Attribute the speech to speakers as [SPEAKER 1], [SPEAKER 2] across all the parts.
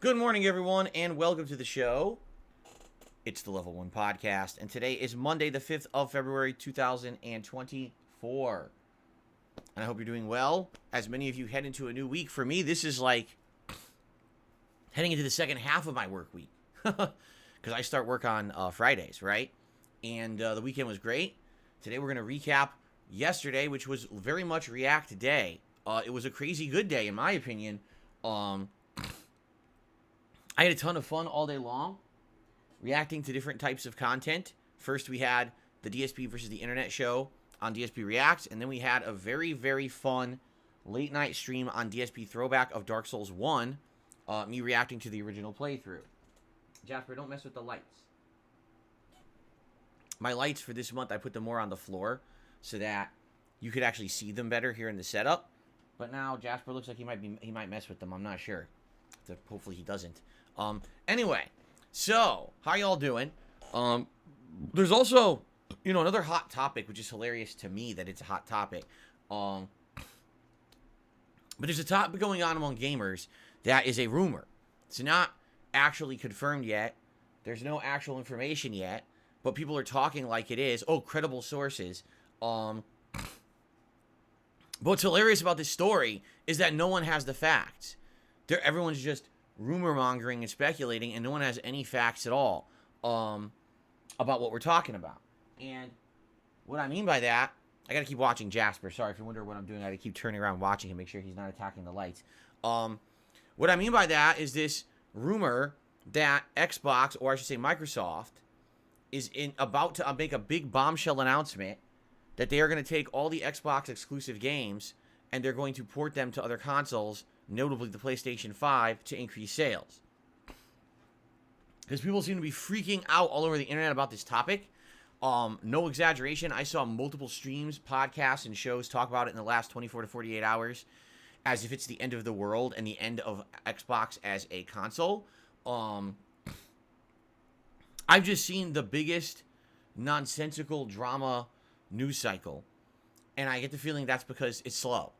[SPEAKER 1] Good morning, everyone, and welcome to the show. It's the Level 1 Podcast, and today is Monday, the 5th of February, 2024. And I hope you're doing well. As many of you head into a new week, for me, this is like heading into the second half of my work week. Because I start work on Fridays, right? And the weekend was great. Today we're going to recap yesterday, which was very much React Day. It was a crazy good day, in my opinion. I had a ton of fun all day long, reacting to different types of content. First, we had the DSP versus the Internet show on DSP Reacts, and then we had a very, very fun late-night stream on DSP Throwback of Dark Souls 1, me reacting to the original playthrough. Jasper, don't mess with the lights. My lights for this month, I put them more on the floor so that you could actually see them better here in the setup. But now Jasper looks like he might mess with them. I'm not sure. Hopefully he doesn't. Anyway, so how y'all doing? There's also, another hot topic, which is hilarious to me that it's a hot topic. But there's a topic going on among gamers that is a rumor. It's not actually confirmed yet. There's no actual information yet, but people are talking like it is. Oh, credible sources. But what's hilarious about this story is that no one has the facts. Everyone's just rumor mongering and speculating, and no one has any facts at all about what we're talking about. And what I mean by that, I gotta keep watching Jasper. Sorry if you're wondering what I'm doing. I gotta keep turning around watching him, make sure he's not attacking the lights. What I mean by that is this rumor that Xbox, or I should say Microsoft, is about to make a big bombshell announcement that they are going to take all the Xbox exclusive games and they're going to port them to other consoles, notably the PlayStation 5, to increase sales. Because people seem to be freaking out all over the internet about this topic. No exaggeration, I saw multiple streams, podcasts, and shows talk about it in the last 24 to 48 hours as if it's the end of the world and the end of Xbox as a console. I've just seen the biggest nonsensical drama news cycle, and I get the feeling that's because it's slow.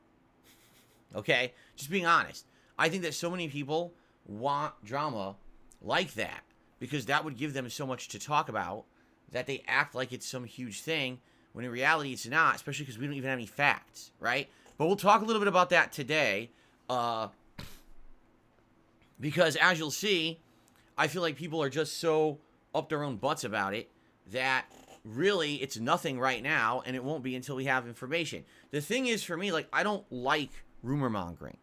[SPEAKER 1] Okay? Just being honest. I think that so many people want drama like that because that would give them so much to talk about that they act like it's some huge thing when in reality it's not, especially because we don't even have any facts, right? But we'll talk a little bit about that today because as you'll see, I feel like people are just so up their own butts about it that really it's nothing right now, and it won't be until we have information. The thing is, for me, like, I don't like rumor mongering.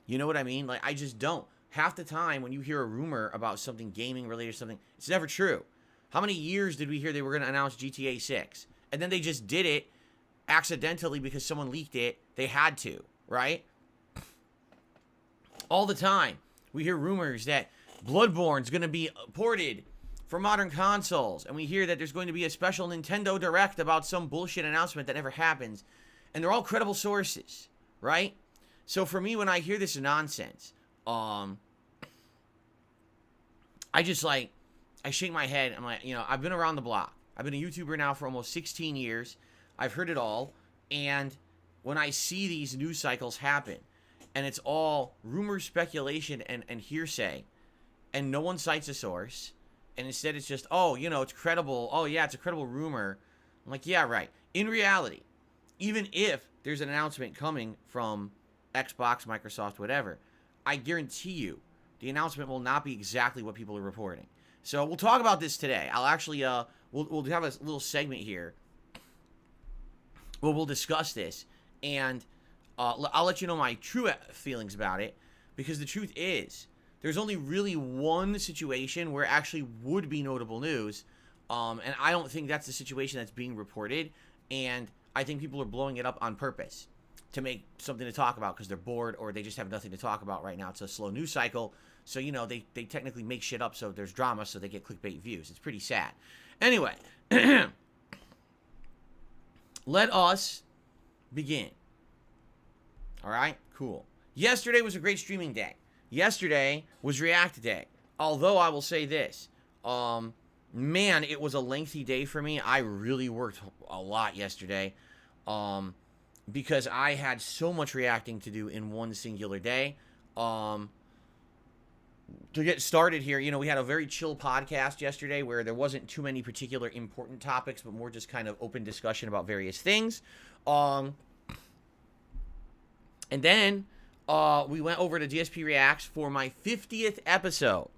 [SPEAKER 1] You know what I mean? Like, I just don't. Half the time when you hear a rumor about something gaming related or something, it's never true. How many years did we hear they were going to announce GTA 6? And then they just did it accidentally because someone leaked it. They had to, right? All the time we hear rumors that Bloodborne's going to be ported for modern consoles, and we hear that there's going to be a special Nintendo Direct about some bullshit announcement that never happens, and they're all credible sources, right? So for me, when I hear this nonsense, I I just like, I shake my head. I'm like, I've been around the block. I've been a YouTuber now for almost 16 years. I've heard it all. And when I see these news cycles happen, and it's all rumor, speculation, and hearsay, and no one cites a source, and instead it's just, oh, it's credible. Oh, yeah, it's a credible rumor. I'm like, yeah, right. In reality, even if there's an announcement coming from Xbox, Microsoft, whatever, I guarantee you the announcement will not be exactly what people are reporting. So we'll talk about this today. I'll actually, we'll have a little segment here where we'll discuss this, and I'll let you know my true feelings about it, because the truth is, there's only really one situation where it actually would be notable news, and I don't think that's the situation that's being reported, and I think people are blowing it up on purpose to make something to talk about because they're bored or they just have nothing to talk about right now. It's a slow news cycle, so, they technically make shit up so there's drama, so they get clickbait views. It's pretty sad. Anyway, let us begin. All right? Cool. Yesterday was a great streaming day. Yesterday was React Day. Although I will say this, man, it was a lengthy day for me. I really worked a lot yesterday, because I had so much reacting to do in one singular day. To get started here, we had a very chill podcast yesterday where there wasn't too many particular important topics, but more just kind of open discussion about various things. And then we went over to DSP Reacts for my 50th episode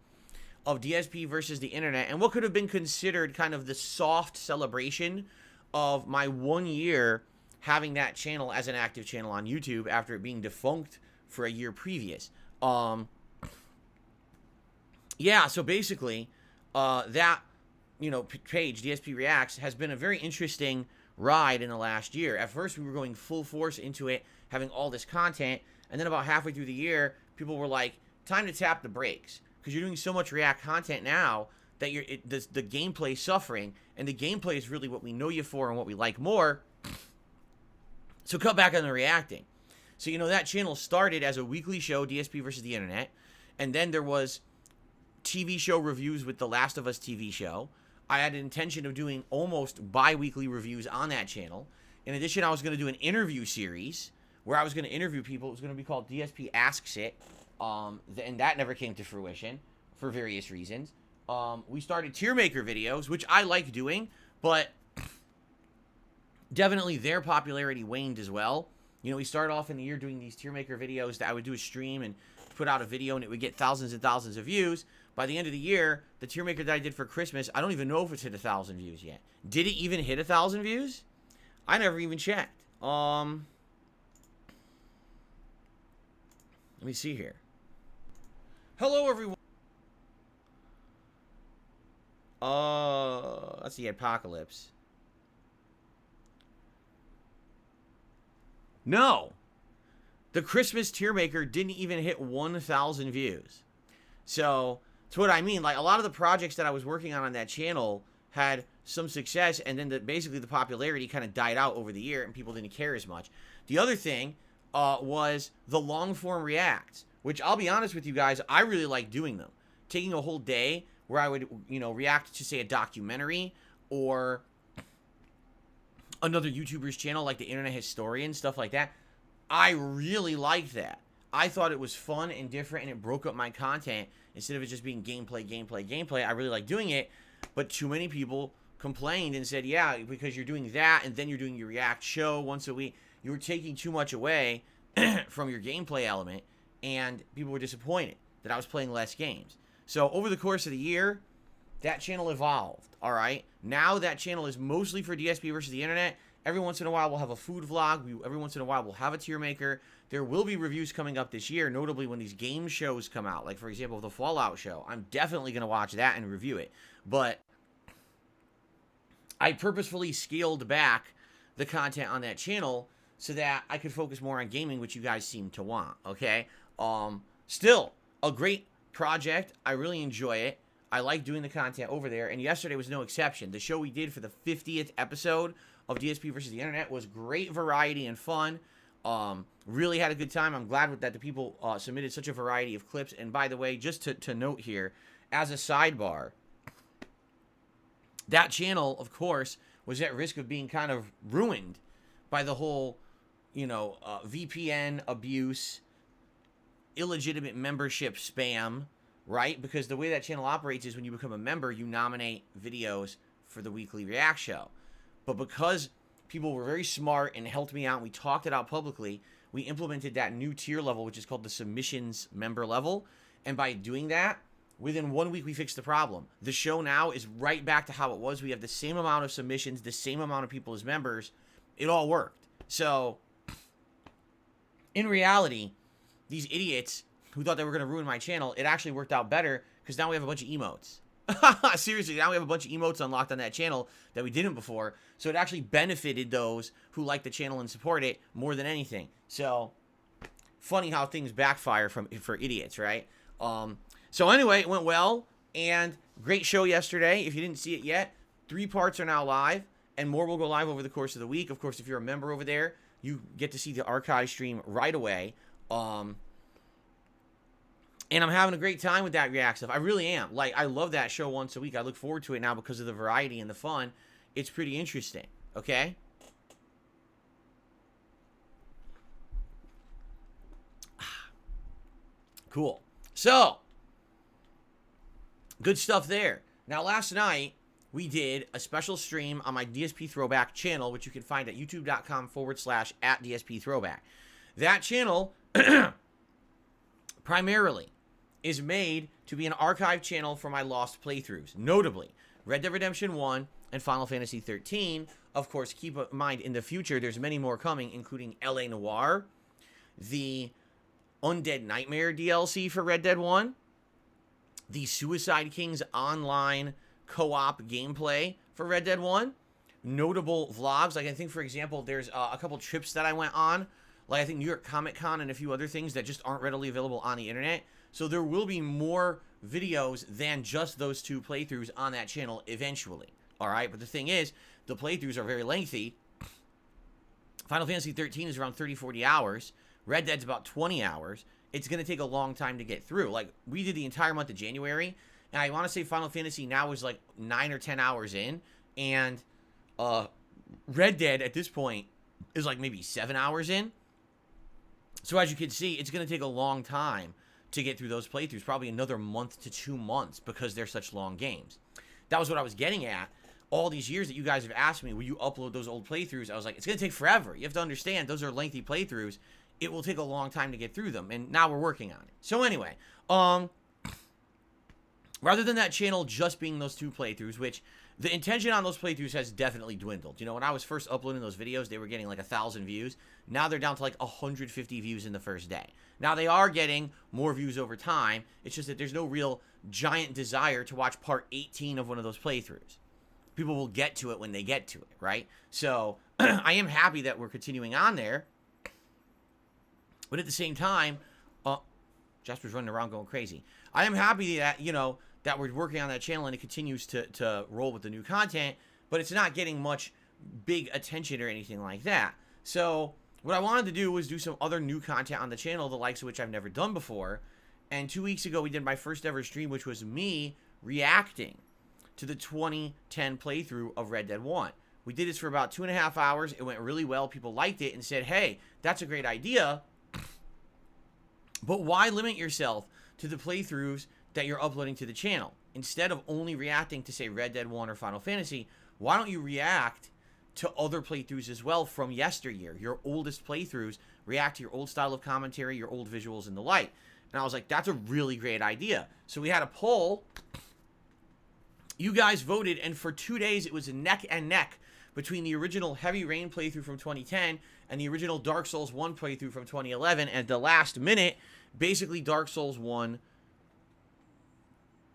[SPEAKER 1] of DSP versus the Internet, and what could have been considered kind of the soft celebration of my 1 year having that channel as an active channel on YouTube after it being defunct for a year previous. Yeah, so basically, that, page, DSP Reacts, has been a very interesting ride in the last year. At first, we were going full force into it, having all this content, and then about halfway through the year, people were like, time to tap the brakes, because you're doing so much React content now that the gameplay's suffering, and the gameplay is really what we know you for and what we like more, so cut back on the reacting. So, that channel started as a weekly show, DSP versus the Internet, and then there was TV show reviews with The Last of Us TV show. I had an intention of doing almost bi-weekly reviews on that channel. In addition, I was going to do an interview series where I was going to interview people. It was going to be called DSP Asks It, and that never came to fruition for various reasons. We started tier maker videos, which I like doing, but definitely their popularity waned as well. We started off in the year doing these tier maker videos that I would do a stream and put out a video, and it would get thousands and thousands of views. By the end of the year, the tier maker that I did for Christmas, I don't even know if it's hit 1,000 views yet. Did it even hit 1,000 views? I never even checked. Let me see here. Hello, everyone. That's the apocalypse. No. The Christmas tier maker didn't even hit 1,000 views. So, that's what I mean. Like, a lot of the projects that I was working on that channel had some success, and then basically the popularity kind of died out over the year, and people didn't care as much. The other thing was the long-form reacts, which I'll be honest with you guys, I really like doing them. Taking a whole day where I would, react to, say, a documentary or another YouTuber's channel like the Internet Historian, stuff like that. I really liked that. I thought it was fun and different, and it broke up my content. Instead of it just being gameplay, I really like doing it. But too many people complained and said, yeah, because you're doing that, and then you're doing your React show once a week, you were taking too much away from your gameplay element, and people were disappointed that I was playing less games. So over the course of the year, that channel evolved, all right? Now that channel is mostly for DSP versus the Internet. Every once in a while, we'll have a food vlog. Every once in a while, we'll have a tier maker. There will be reviews coming up this year, notably when these game shows come out. Like, for example, the Fallout show. I'm definitely going to watch that and review it. But I purposefully scaled back the content on that channel so that I could focus more on gaming, which you guys seem to want, okay? Still, a great project. I really enjoy it. I like doing the content over there, and yesterday was no exception. The show we did for the 50th episode of DSP versus the Internet was great variety and fun. Really had a good time. I'm glad that the people submitted such a variety of clips. And by the way, just to note here, as a sidebar, that channel, of course, was at risk of being kind of ruined by the whole, VPN abuse, illegitimate membership spam, right? Because the way that channel operates is when you become a member, you nominate videos for the weekly React show. But because people were very smart and helped me out, and we talked it out publicly, we implemented that new tier level, which is called the submissions member level. And by doing that, within 1 week, we fixed the problem. The show now is right back to how it was. We have the same amount of submissions, the same amount of people as members. It all worked. So, in reality, these idiots who thought they were going to ruin my channel, it actually worked out better because now we have a bunch of emotes. Seriously, now we have a bunch of emotes unlocked on that channel that we didn't before. So it actually benefited those who like the channel and support it more than anything. So, funny how things backfire for idiots, right? So anyway, it went well, and great show yesterday. If you didn't see it yet, 3 parts are now live, and more will go live over the course of the week. Of course, if you're a member over there, you get to see the archive stream right away. And I'm having a great time with that React stuff. I really am. Like, I love that show once a week. I look forward to it now because of the variety and the fun. It's pretty interesting, okay? Cool. So, good stuff there. Now, last night, we did a special stream on my DSP Throwback channel, which you can find at youtube.com/@DSP Throwback. That channel, primarily, is made to be an archive channel for my lost playthroughs. Notably, Red Dead Redemption 1 and Final Fantasy 13. Of course, keep in mind, in the future, there's many more coming, including L.A. Noire, the Undead Nightmare DLC for Red Dead 1, the Suicide Kings online co-op gameplay for Red Dead 1, notable vlogs. Like, I think, for example, there's a couple trips that I went on, like I think New York Comic Con and a few other things that just aren't readily available on the internet. So there will be more videos than just those 2 playthroughs on that channel eventually. All right, but the thing is, the playthroughs are very lengthy. Final Fantasy 13 is around 30-40 hours. Red Dead's about 20 hours. It's going to take a long time to get through. Like, we did the entire month of January, and I want to say Final Fantasy now is like 9 or 10 hours in, and Red Dead at this point is like maybe 7 hours in. So as you can see, it's going to take a long time to get through those playthroughs, probably another month to 2 months because they're such long games. That was what I was getting at. All these years that you guys have asked me, will you upload those old playthroughs? I was like, it's going to take forever. You have to understand, those are lengthy playthroughs. It will take a long time to get through them, and now we're working on it. So anyway, rather than that channel just being those 2 playthroughs, which the intention on those playthroughs has definitely dwindled. You know, when I was first uploading those videos, they were getting like 1,000 views. Now they're down to like 150 views in the first day. Now they are getting more views over time. It's just that there's no real giant desire to watch part 18 of one of those playthroughs. People will get to it when they get to it, right? So I am happy that we're continuing on there. But at the same time, Jasper's running around going crazy. I am happy that, that we're working on that channel and it continues to roll with the new content, but it's not getting much big attention or anything like that. So what I wanted to do was do some other new content on the channel, the likes of which I've never done before. And 2 weeks ago, we did my first ever stream, which was me reacting to the 2010 playthrough of Red Dead 1. We did this for about 2.5 hours. It went really well. People liked it and said, hey, that's a great idea. But why limit yourself to the playthroughs that you're uploading to the channel? Instead of only reacting to, say, Red Dead 1 or Final Fantasy, why don't you react to other playthroughs as well from yesteryear? Your oldest playthroughs, react to your old style of commentary, your old visuals, and the like. And I was like, that's a really great idea. So we had a poll. You guys voted, and for 2 days, it was neck and neck between the original Heavy Rain playthrough from 2010 and the original Dark Souls 1 playthrough from 2011. And at the last minute, basically Dark Souls 1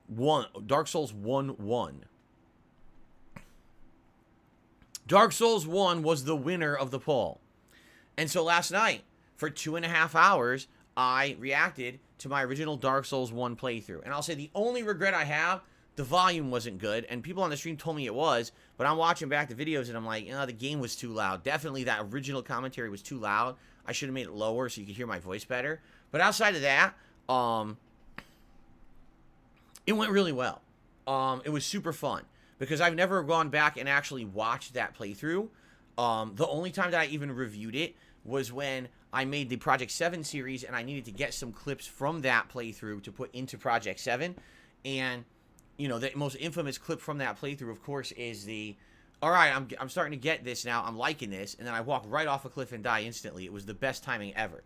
[SPEAKER 1] won. Dark Souls 1 won. Dark Souls 1 was the winner of the poll. And so last night, for 2.5 hours, I reacted to my original Dark Souls 1 playthrough. And I'll say the only regret I have, the volume wasn't good, and people on the stream told me it was, but I'm watching back the videos and I'm like, the game was too loud. Definitely that original commentary was too loud. I should have made it lower so you could hear my voice better. But outside of that, It went really well. It was super fun because I've never gone back and actually watched that playthrough. The only time that I even reviewed it was when I made the Project 7 series and I needed to get some clips from that playthrough to put into Project 7. And, you know, the most infamous clip from that playthrough, of course, is the, all right, I'm starting to get this now, I'm liking this, and then I walk right off a cliff and die instantly. It was the best timing ever.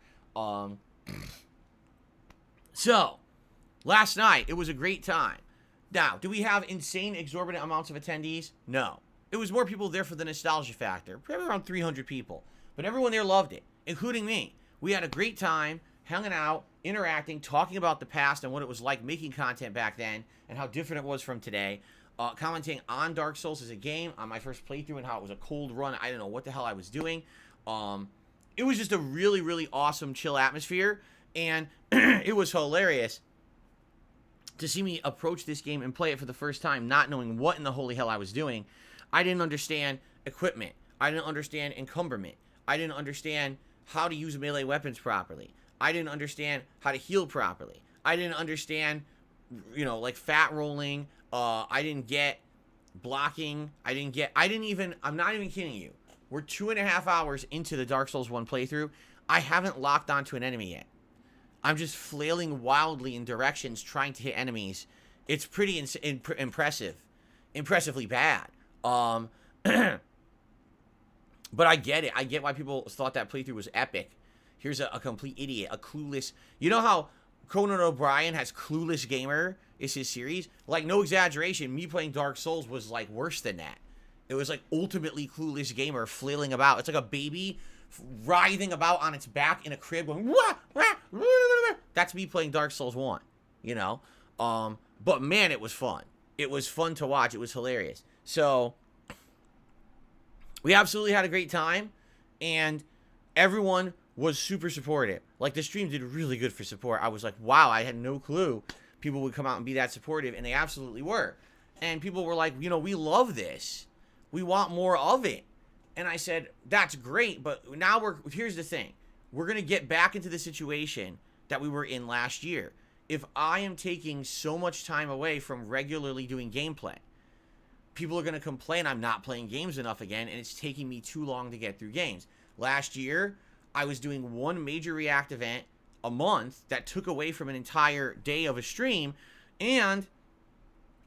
[SPEAKER 1] So, last night, it was a great time. Now, do we have insane, exorbitant amounts of attendees? No. It was more people there for the nostalgia factor. Probably around 300 people. But everyone there loved it, including me. We had a great time hanging out, interacting, talking about the past and what it was like making content back then and how different it was from today. Commenting on Dark Souls as a game, on my first playthrough and how it was a cold run. I didn't know what the hell I was doing. It was just a really, really awesome, chill atmosphere. And it was hilarious to see me approach this game and play it for the first time, not knowing what in the holy hell I was doing. I didn't understand equipment. I didn't understand encumberment. I didn't understand how to use melee weapons properly. I didn't understand how to heal properly. I didn't understand, you know, like fat rolling. I didn't get blocking. I'm not even kidding you. We're 2.5 hours into the Dark Souls 1 playthrough. I haven't locked onto an enemy yet. I'm just flailing wildly in directions trying to hit enemies. It's pretty impressive. Impressively bad. But I get it. I get why people thought that playthrough was epic. Here's a complete idiot, a clueless... You know how Conan O'Brien has Clueless Gamer is his series? Like, no exaggeration, me playing Dark Souls was, like, worse than that. It was, like, ultimately Clueless Gamer flailing about. It's like a baby writhing about on its back in a crib going... Wah, wah, wah, wah. That's me playing Dark Souls 1, you know? But, man, it was fun. It was fun to watch. It was hilarious. So... we absolutely had a great time, and everyone was super supportive. Like, the stream did really good for support. I was like, wow, I had no clue people would come out and be that supportive, and they absolutely were. And people were like, you know, we love this. We want more of it. And I said, that's great, but now here's the thing. We're going to get back into the situation that we were in last year. If I am taking so much time away from regularly doing gameplay, people are going to complain I'm not playing games enough again, and it's taking me too long to get through games. Last year, I was doing one major React event a month that took away from an entire day of a stream, and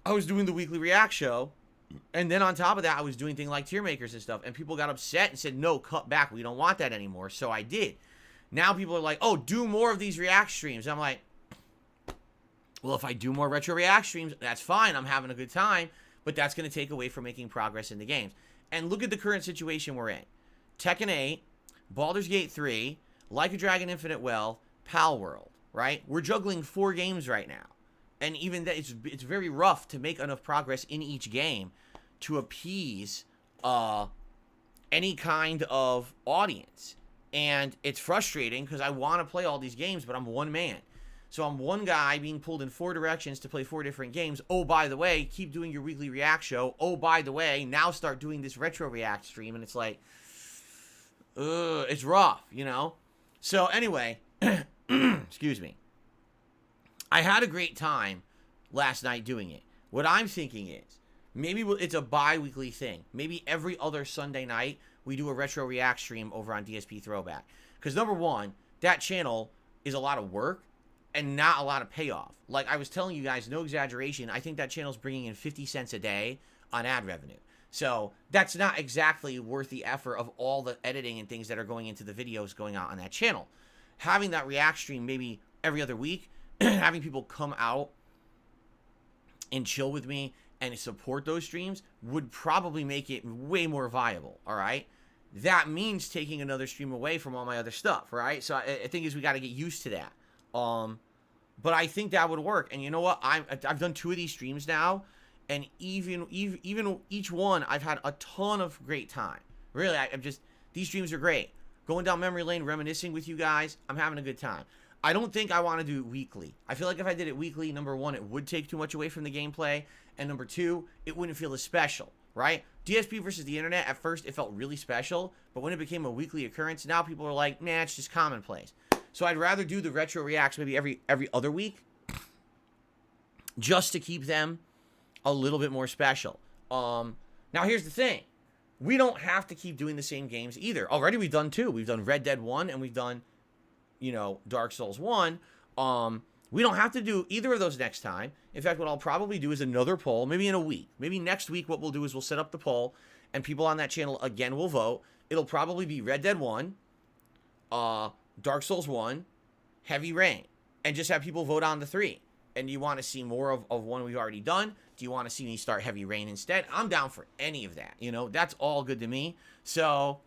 [SPEAKER 1] I was doing the weekly React show, and then on top of that, I was doing things like tier makers and stuff, and people got upset and said, no, cut back, we don't want that anymore, so I did. Now people are like, oh, do more of these React streams. I'm like, well, if I do more retro React streams, that's fine, I'm having a good time, but that's going to take away from making progress in the games. And look at the current situation we're in. Tekken 8, Baldur's Gate 3, Like a Dragon Infinite Wealth, Pal World, right? We're juggling 4 games right now. And even that, it's very rough to make enough progress in each game to appease any kind of audience. And it's frustrating because I want to play all these games, but I'm one man. So I'm one guy being pulled in 4 directions to play 4 different games. Oh, by the way, keep doing your weekly React show. Oh, by the way, now start doing this retro React stream. And it's like, it's rough, you know? So anyway, excuse me. I had a great time last night doing it. What I'm thinking is, maybe it's a bi-weekly thing. Maybe every other Sunday night, we do a retro React stream over on DSP Throwback. Because number one, that channel is a lot of work and not a lot of payoff. Like I was telling you guys, no exaggeration, I think that channel's bringing in 50 cents a day on ad revenue. So that's not exactly worth the effort of all the editing and things that are going into the videos going out on that channel. Having that React stream maybe every other week, having people come out and chill with me and support those streams would probably make it way more viable, all right? That means taking another stream away from all my other stuff, right? So I think we got to get used to that. But I think that would work. And you know what? I've done 2 of these streams now, and even each one, I've had a ton of great time. Really, these streams are great. Going down memory lane, reminiscing with you guys, I'm having a good time. I don't think I want to do it weekly. I feel like if I did it weekly, number one, it would take too much away from the gameplay, and number two, it wouldn't feel as special, right? DSP versus the internet, at first, it felt really special, but when it became a weekly occurrence, now people are like, nah, it's just commonplace. So I'd rather do the retro reacts maybe every other week, just to keep them a little bit more special. Now here's the thing. We don't have to keep doing the same games either. Already we've done 2. We've done Red Dead 1 and we've done, Dark Souls 1. We don't have to do either of those next time. In fact, what I'll probably do is another poll, maybe in a week. Maybe next week what we'll do is we'll set up the poll and people on that channel again will vote. It'll probably be Red Dead 1, Dark Souls 1, Heavy Rain, and just have people vote on the 3. And do you want to see more of one we've already done? Do you want to see me start Heavy Rain instead? I'm down for any of that. That's all good to me. So,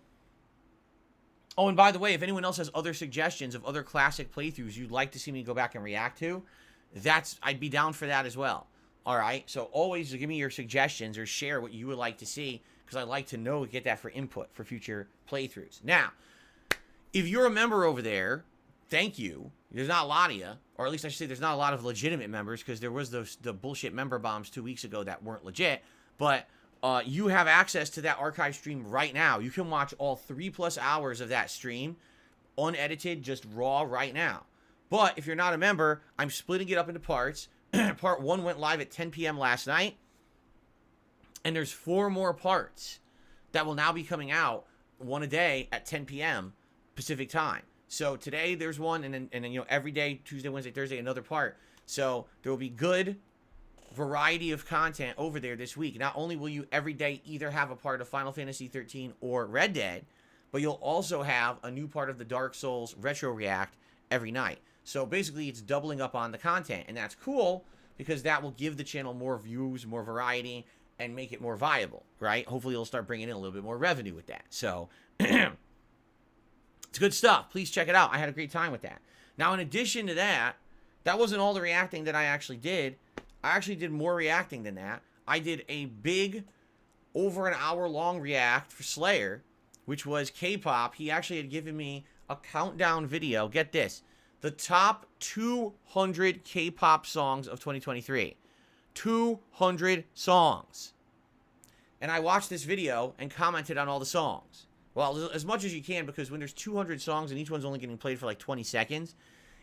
[SPEAKER 1] oh, and by the way, if anyone else has other suggestions of other classic playthroughs you'd like to see me go back and react to, I'd be down for that as well. All right? So always give me your suggestions or share what you would like to see, because I'd like to know, get that for input for future playthroughs. Now, if you're a member over there, thank you. There's not a lot of you, or at least I should say there's not a lot of legitimate members, because there was the bullshit member bombs 2 weeks ago that weren't legit. But you have access to that archive stream right now. You can watch all 3+ hours of that stream, unedited, just raw right now. But if you're not a member, I'm splitting it up into parts. Part 1 went live at 10 p.m. last night, and there's 4 more parts that will now be coming out, one a day at 10 p.m. Pacific time. So today there's one, and then every day, Tuesday, Wednesday, Thursday, another part. So there will be good variety of content over there this week. Not only will you every day either have a part of Final Fantasy 13 or Red Dead, but you'll also have a new part of the Dark Souls Retro React every night. So basically it's doubling up on the content, and that's cool because that will give the channel more views, more variety, and make it more viable, right? Hopefully it'll start bringing in a little bit more revenue with that. So it's good stuff. Please check it out. I had a great time with that. Now, in addition to that, that wasn't all the reacting that I actually did. I actually did more reacting than that. I did a big, over an hour-long react for Slayer, which was K-pop. He actually had given me a countdown video. Get this. The top 200 K-pop songs of 2023. 200 songs. And I watched this video and commented on all the songs. Well, as much as you can, because when there's 200 songs and each one's only getting played for like 20 seconds,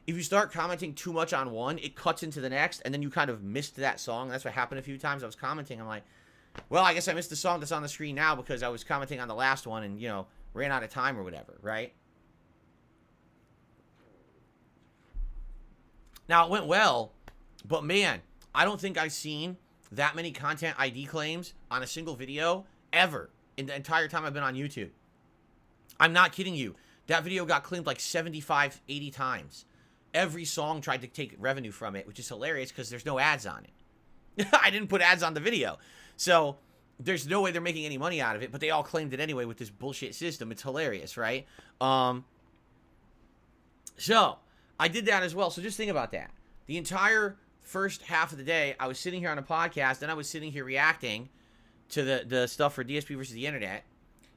[SPEAKER 1] if you start commenting too much on one, it cuts into the next, and then you kind of missed that song. That's what happened a few times. I was commenting. I'm like, well, I guess I missed the song that's on the screen now because I was commenting on the last one and, ran out of time or whatever, right? Now, it went well, but man, I don't think I've seen that many content ID claims on a single video ever in the entire time I've been on YouTube. I'm not kidding you. That video got claimed like 75, 80 times. Every song tried to take revenue from it, which is hilarious because there's no ads on it. I didn't put ads on the video. So there's no way they're making any money out of it, but they all claimed it anyway with this bullshit system. It's hilarious, right? So I did that as well. So just think about that. The entire first half of the day, I was sitting here on a podcast, and I was sitting here reacting to the stuff for DSP versus the internet.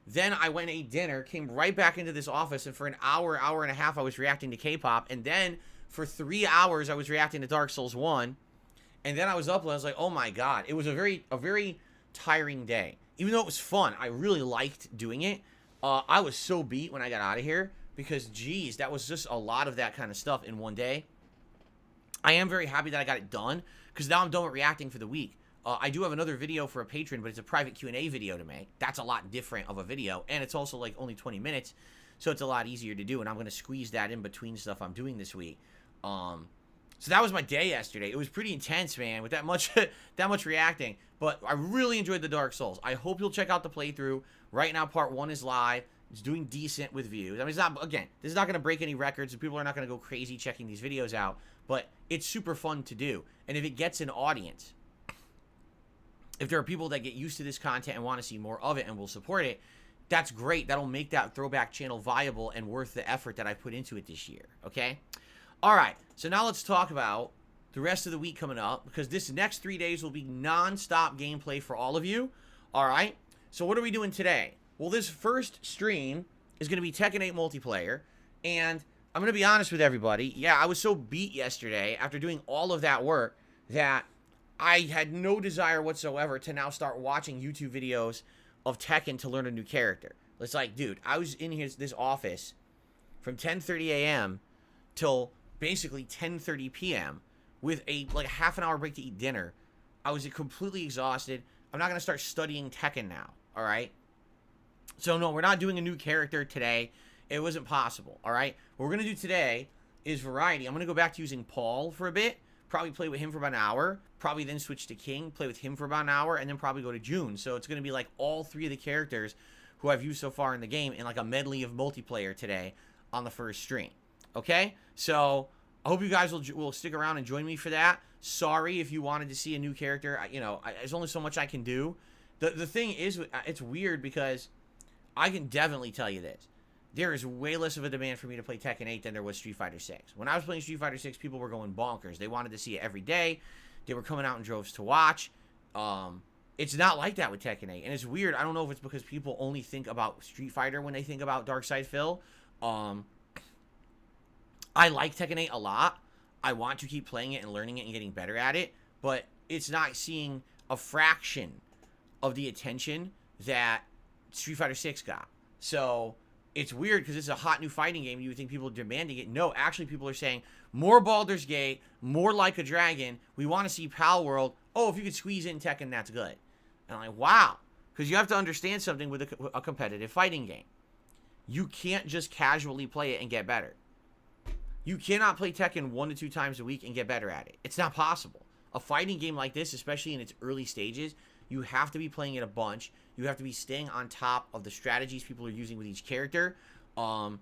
[SPEAKER 1] Then I went and ate dinner, came right back into this office, and for an hour and a half, I was reacting to K-pop. And then for 3 hours, I was reacting to Dark Souls 1. And then I was up, and I was like, oh my God. It was a very tiring day. Even though it was fun, I really liked doing it. I was so beat when I got out of here because, geez, that was just a lot of that kind of stuff in one day. I am very happy that I got it done because now I'm done with reacting for the week. I do have another video for a patron, but it's a private Q&A video to make. That's a lot different of a video, and it's also like only 20 minutes, so it's a lot easier to do, and I'm going to squeeze that in between stuff I'm doing this week. So that was my day yesterday. It was pretty intense, man, with that much reacting, but I really enjoyed the Dark Souls. I hope you'll check out the playthrough. Right now, part 1 is live. It's doing decent with views. I mean, it's not, again, this is not going to break any records, and people are not going to go crazy checking these videos out, but it's super fun to do, and if it gets an audience, if there are people that get used to this content and want to see more of it and will support it, that's great. That'll make that throwback channel viable and worth the effort that I put into it this year, okay? All right, so now let's talk about the rest of the week coming up, because this next 3 days will be non-stop gameplay for all of you, all right? So what are we doing today? Well, this first stream is going to be Tekken 8 multiplayer, and I'm going to be honest with everybody. Yeah, I was so beat yesterday after doing all of that work that I had no desire whatsoever to now start watching YouTube videos of Tekken to learn a new character. It's like, dude, I was in this office from 10:30 a.m. till basically 10:30 p.m. with a half an hour break to eat dinner. I was completely exhausted. I'm not gonna start studying Tekken now. All right. So no, we're not doing a new character today. It wasn't possible. All right. What we're gonna do today is variety. I'm gonna go back to using Paul for a bit. Probably play with him for about an hour. Probably then switch to King, play with him for about an hour, and then probably go to June. So it's gonna be like all three of the characters who I've used so far in the game in like a medley of multiplayer today on the first stream. Okay. So I hope you guys will stick around and join me for that. Sorry if you wanted to see a new character. There's only so much I can do. The thing is, it's weird because I can definitely tell you this. There is way less of a demand for me to play Tekken 8 than there was Street Fighter 6. When I was playing Street Fighter 6, people were going bonkers. They wanted to see it every day. They were coming out in droves to watch. It's not like that with Tekken 8. And it's weird. I don't know if it's because people only think about Street Fighter when they think about Darkside Phil. I like Tekken 8 a lot. I want to keep playing it and learning it and getting better at it, but it's not seeing a fraction of the attention that Street Fighter 6 got. So it's weird because it's a hot new fighting game. You would think people are demanding it. No, actually people are saying more Baldur's Gate, more Like a Dragon. We want to see Pal World. Oh, if you could squeeze in Tekken, that's good. And I'm like, wow. Because you have to understand something with a competitive fighting game. You can't just casually play it and get better. You cannot play Tekken 1 to 2 times a week and get better at it. It's not possible. A fighting game like this, especially in its early stages, you have to be playing it a bunch. You have to be staying on top of the strategies people are using with each character. You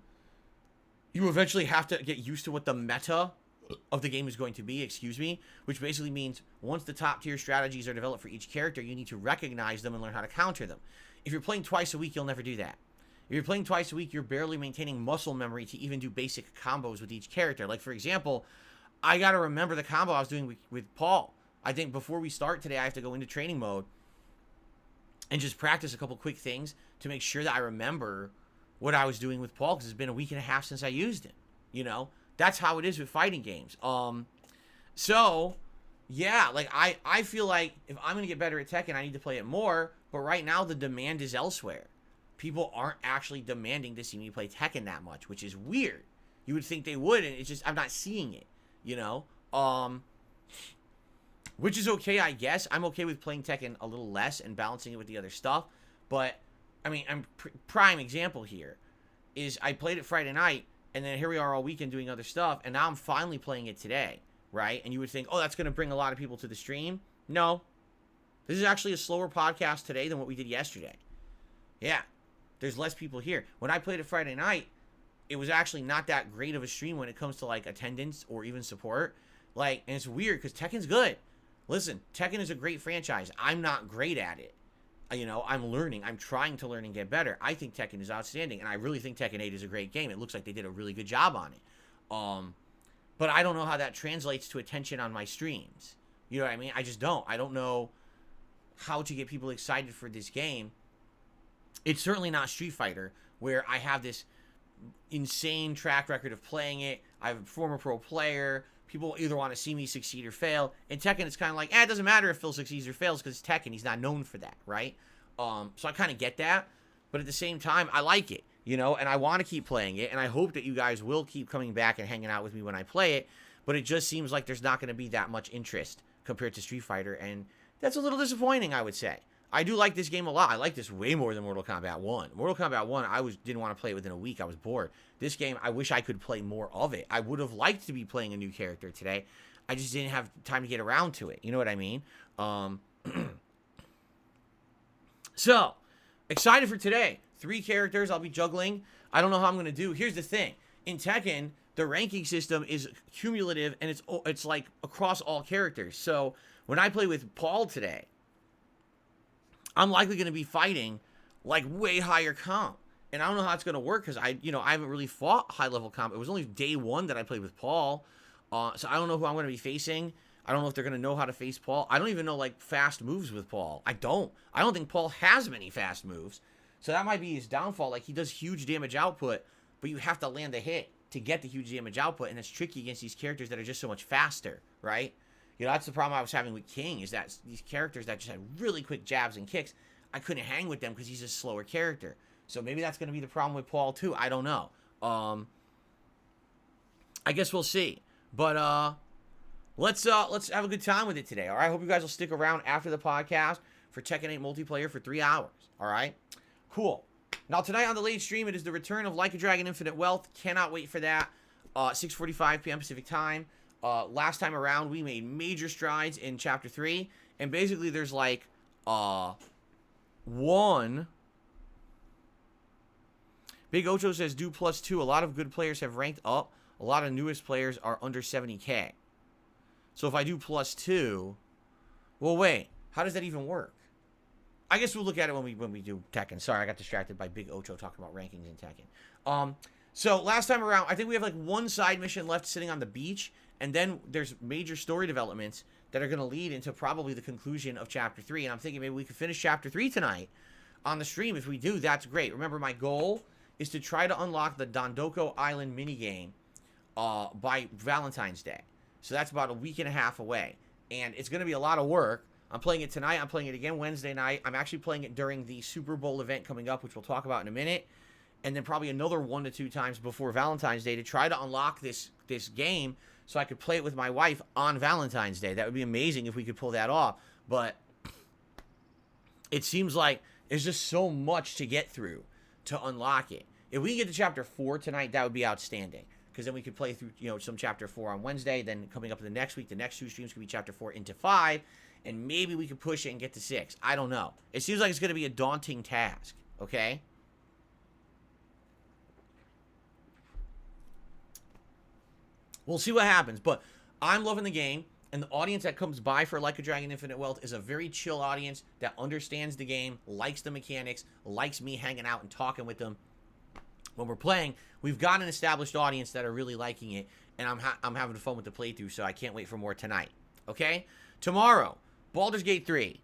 [SPEAKER 1] eventually have to get used to what the meta of the game is going to be, which basically means once the top tier strategies are developed for each character, you need to recognize them and learn how to counter them. If you're playing twice a week, you'll never do that. If you're playing twice a week, you're barely maintaining muscle memory to even do basic combos with each character. Like, for example, I got to remember the combo I was doing with Paul. I think before we start today, I have to go into training mode and just practice a couple quick things to make sure that I remember what I was doing with Paul, because it's been a week and a half since I used him. You know, that's how it is with fighting games. So, yeah, like, I feel like if I'm going to get better at Tekken, I need to play it more. But right now, the demand is elsewhere. People aren't actually demanding to see me play Tekken that much, which is weird. You would think they would, and it's just, I'm not seeing it, you know? Which is okay, I guess. I'm okay with playing Tekken a little less and balancing it with the other stuff. But, I mean, prime example here is I played it Friday night, and then here we are all weekend doing other stuff, and now I'm finally playing it today, right? And you would think, oh, that's going to bring a lot of people to the stream. No. This is actually a slower podcast today than what we did yesterday. Yeah. There's less people here. When I played it Friday night, it was actually not that great of a stream when it comes to, like, attendance or even support. Like, and it's weird because Tekken's good. Listen, Tekken is a great franchise. I'm not great at it. You know, I'm learning. I'm trying to learn and get better. I think Tekken is outstanding, and I really think Tekken 8 is a great game. It looks like they did a really good job on it. But I don't know how that translates to attention on my streams. You know what I mean? I just don't. I don't know how to get people excited for this game. It's certainly not Street Fighter, where I have this insane track record of playing it. I'm a former pro player. People either want to see me succeed or fail. In Tekken, it's kind of like, it doesn't matter if Phil succeeds or fails because it's Tekken. He's not known for that, right? So I kind of get that. But at the same time, I like it, you know, and I want to keep playing it. And I hope that you guys will keep coming back and hanging out with me when I play it. But it just seems like there's not going to be that much interest compared to Street Fighter. And that's a little disappointing, I would say. I do like this game a lot. I like this way more than Mortal Kombat 1. Mortal Kombat 1, I didn't want to play it within a week. I was bored. This game, I wish I could play more of it. I would have liked to be playing a new character today. I just didn't have time to get around to it. You know what I mean? So, excited for today. 3 characters I'll be juggling. I don't know how I'm going to do. Here's the thing. In Tekken, the ranking system is cumulative, and it's like across all characters. So, when I play with Paul today, I'm likely going to be fighting like way higher comp. And I don't know how it's going to work because I haven't really fought high level comp. It was only day 1 that I played with Paul. So I don't know who I'm going to be facing. I don't know if they're going to know how to face Paul. I don't even know like fast moves with Paul. I don't think Paul has many fast moves. So that might be his downfall. Like, he does huge damage output, but you have to land a hit to get the huge damage output. And it's tricky against these characters that are just so much faster, right? You know, that's the problem I was having with King, is that these characters that just had really quick jabs and kicks, I couldn't hang with them because he's a slower character. So maybe that's going to be the problem with Paul too. I don't know. I guess we'll see. But let's have a good time with it today. All right. Hope you guys will stick around after the podcast for Tekken 8 multiplayer for 3 hours. All right. Cool. Now tonight on the late stream, it is the return of Like a Dragon Infinite Wealth. Cannot wait for that. 6:45 p.m. Pacific time. Last time around, we made major strides in Chapter 3. And basically, there's like one. Big Ocho says, do +2. A lot of good players have ranked up. A lot of newest players are under 70K. So if I do +2, well, wait. How does that even work? I guess we'll look at it when we do Tekken. Sorry, I got distracted by Big Ocho talking about rankings in Tekken. So last time around, I think we have like one side mission left sitting on the beach, and then there's major story developments that are going to lead into probably the conclusion of Chapter 3. And I'm thinking maybe we could finish Chapter 3 tonight on the stream. If we do, that's great. Remember, my goal is to try to unlock the Dondoko Island minigame by Valentine's Day. So that's about a week and a half away. And it's going to be a lot of work. I'm playing it tonight. I'm playing it again Wednesday night. I'm actually playing it during the Super Bowl event coming up, which we'll talk about in a minute. And then probably another 1 to 2 times before Valentine's Day to try to unlock this game so I could play it with my wife on Valentine's Day. That would be amazing if we could pull that off. But it seems like there's just so much to get through to unlock it. If we can get to Chapter 4 tonight, that would be outstanding. Because then we could play through, some Chapter 4 on Wednesday. Then coming up in the next week, the next 2 streams could be Chapter 4 into 5. And maybe we could push it and get to 6. I don't know. It seems like it's going to be a daunting task. Okay? We'll see what happens. But I'm loving the game. And the audience that comes by for Like a Dragon Infinite Wealth is a very chill audience that understands the game, likes the mechanics, likes me hanging out and talking with them when we're playing. We've got an established audience that are really liking it. And I'm having fun with the playthrough, so I can't wait for more tonight. Okay? Tomorrow, Baldur's Gate 3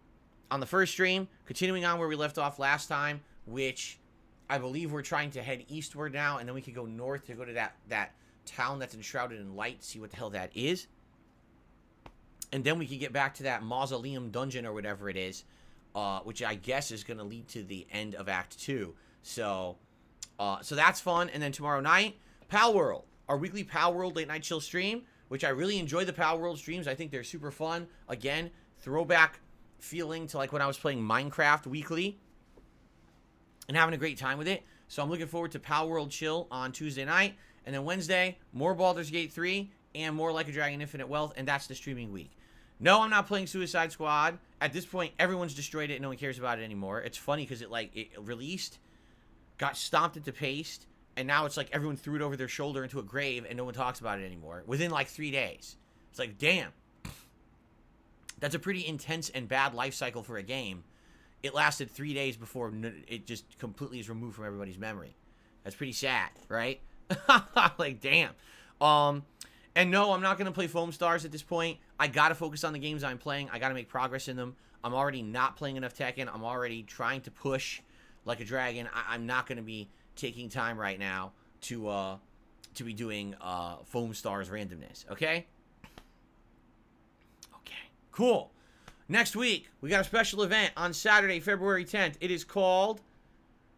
[SPEAKER 1] on the first stream, continuing on where we left off last time, which I believe we're trying to head eastward now, and then we could go north to go to that town that's enshrouded in light, see what the hell that is. And then we can get back to that mausoleum dungeon or whatever it is, which I guess is going to lead to the end of Act 2. So that's fun. And then tomorrow night, Pal World, our weekly Pal World late night chill stream, which I really enjoy the Pal World streams. I think they're super fun. Again, throwback feeling to like when I was playing Minecraft weekly and having a great time with it. So I'm looking forward to Pal World Chill on Tuesday night. And then Wednesday, more Baldur's Gate 3 and more Like a Dragon Infinite Wealth. And that's the streaming week. No, I'm not playing Suicide Squad. At this point, everyone's destroyed it and no one cares about it anymore. It's funny because it released, got stomped into paste, and now it's like everyone threw it over their shoulder into a grave and no one talks about it anymore within like 3 days. It's like, damn. That's a pretty intense and bad life cycle for a game. It lasted 3 days before it just completely is removed from everybody's memory. That's pretty sad, right? Like, damn. And no, I'm not going to play Foam Stars at this point. I got to focus on the games I'm playing. I got to make progress in them. I'm already not playing enough Tekken. I'm already trying to push Like a Dragon. I'm not going to be taking time right now to be doing Foam Stars randomness, okay? Okay, cool. Next week, we got a special event on Saturday, February 10th. It is called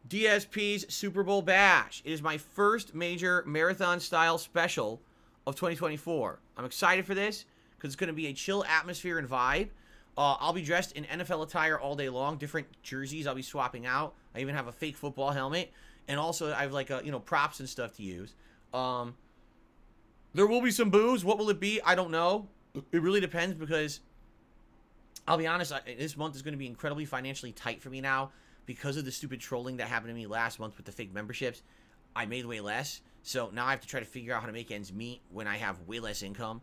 [SPEAKER 1] DSP's Super Bowl Bash. It is my first major marathon-style special of 2024. I'm excited for this because it's going to be a chill atmosphere and vibe. I'll be dressed in NFL attire all day long, different jerseys I'll be swapping out. I even have a fake football helmet. And also, I have like, props and stuff to use. There will be some booze. What will it be? I don't know. It really depends because, I'll be honest, this month is going to be incredibly financially tight for me now because of the stupid trolling that happened to me last month with the fake memberships. I made way less. So now I have to try to figure out how to make ends meet when I have way less income.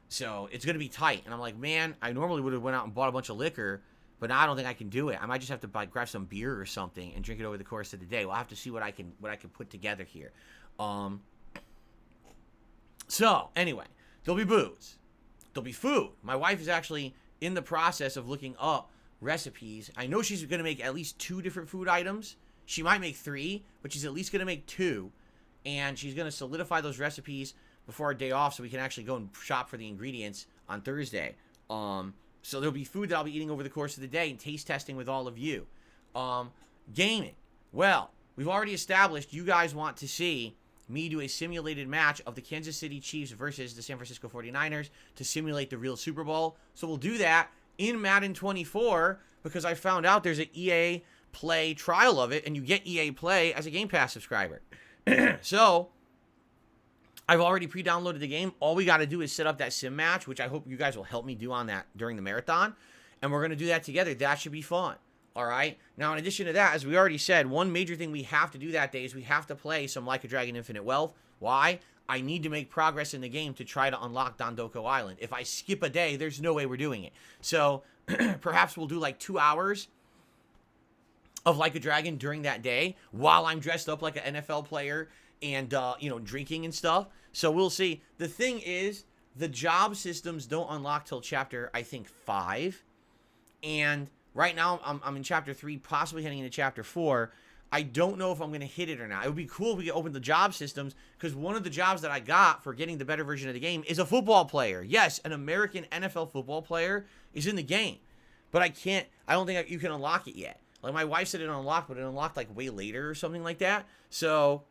[SPEAKER 1] So it's going to be tight. And I'm like, man, I normally would have went out and bought a bunch of liquor, but now I don't think I can do it. I might just have to grab some beer or something and drink it over the course of the day. We'll have to see what I can put together here. So anyway, there'll be booze. There'll be food. My wife is actually in the process of looking up recipes. I know she's going to make at least 2 different food items. She might make 3, but she's at least going to make 2. And she's going to solidify those recipes before our day off so we can actually go and shop for the ingredients on Thursday. So there'll be food that I'll be eating over the course of the day and taste testing with all of you. Gaming. Well, we've already established you guys want to see me do a simulated match of the Kansas City Chiefs versus the San Francisco 49ers to simulate the real Super Bowl. So we'll do that in Madden 24 because I found out there's an EA Play trial of it, and you get EA Play as a Game Pass subscriber. So I've already pre-downloaded the game. All we got to do is set up that sim match, which I hope you guys will help me do on that during the marathon. And we're going to do that together. That should be fun. All right. Now, in addition to that, as we already said, one major thing we have to do that day is we have to play some Like a Dragon Infinite Wealth. Why? I need to make progress in the game to try to unlock Dondoko Island. If I skip a day, there's no way we're doing it. So perhaps we'll do like 2 hours of Like a Dragon during that day while I'm dressed up like an NFL player and, drinking and stuff. So we'll see. The thing is, the job systems don't unlock till chapter, I think, 5. And right now, I'm in chapter 3, possibly heading into chapter 4. I don't know if I'm going to hit it or not. It would be cool if we could open the job systems, because one of the jobs that I got for getting the better version of the game is a football player. Yes, an American NFL football player is in the game. But I don't think you can unlock it yet. Like, my wife said it unlocked, but it unlocked, like, way later or something like that. So,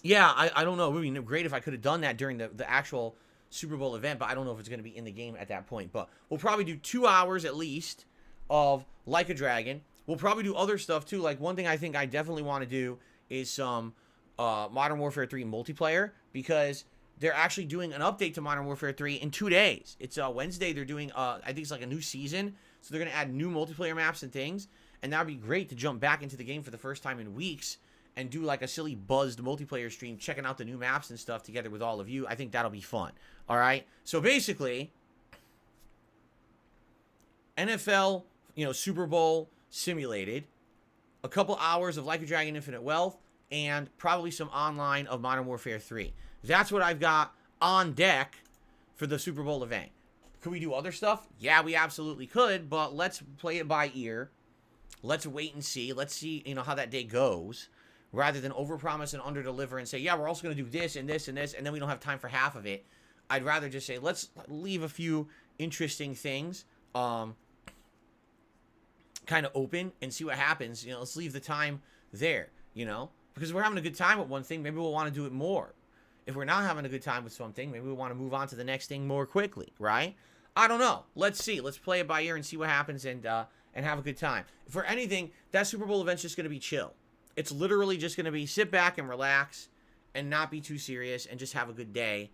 [SPEAKER 1] yeah, I don't know. It would be great if I could have done that during the actual Super Bowl event, but I don't know if it's going to be in the game at that point. But we'll probably do 2 hours at least of Like a Dragon. We'll probably do other stuff, too. Like, one thing I think I definitely want to do is some Modern Warfare 3 multiplayer, because they're actually doing an update to Modern Warfare 3 in 2 days. It's Wednesday. They're doing, I think it's like a new season. So they're going to add new multiplayer maps and things. And that would be great to jump back into the game for the first time in weeks and do like a silly buzzed multiplayer stream, checking out the new maps and stuff together with all of you. I think that'll be fun. All right. So basically, NFL, Super Bowl simulated, a couple hours of Like a Dragon Infinite Wealth, and probably some online of Modern Warfare 3. That's what I've got on deck for the Super Bowl event. Could we do other stuff? Yeah, we absolutely could, but let's play it by ear. Let's wait and see. Let's see, how that day goes, rather than overpromise and underdeliver and say, yeah, we're also going to do this and this and this, and then we don't have time for half of it. I'd rather just say, let's leave a few interesting things kind of open and see what happens. Let's leave the time there, because we're having a good time with one thing. Maybe we'll want to do it more. If we're not having a good time with something, maybe we want to move on to the next thing more quickly, right? I don't know. Let's see. Let's play it by ear and see what happens and have a good time. For anything, that Super Bowl event's just going to be chill. It's literally just going to be sit back and relax and not be too serious and just have a good day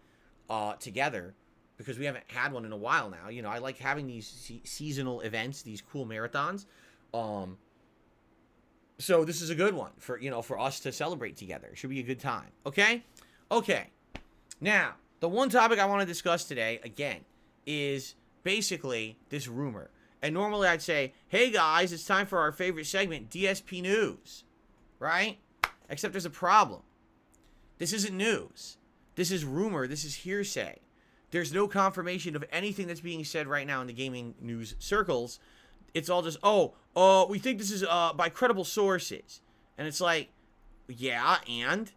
[SPEAKER 1] together, because we haven't had one in a while now. I like having these seasonal events, these cool marathons. So this is a good one for us to celebrate together. It should be a good time. Okay? Okay. Now, the one topic I want to discuss today, again, is basically this rumor. And normally I'd say, hey guys, it's time for our favorite segment, DSP News. Right? Except there's a problem. This isn't news. This is rumor. This is hearsay. There's no confirmation of anything that's being said right now in the gaming news circles. It's all just, we think this is by credible sources. And it's like, yeah, and?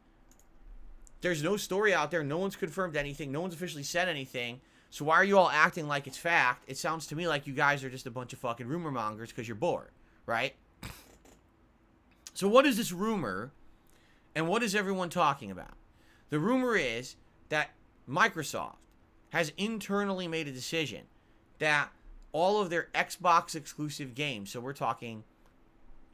[SPEAKER 1] There's no story out there. No one's confirmed anything. No one's officially said anything. So why are you all acting like it's fact? It sounds to me like you guys are just a bunch of fucking rumor mongers because you're bored, right? So what is this rumor, and what is everyone talking about? The rumor is that Microsoft has internally made a decision that all of their Xbox exclusive games, so we're talking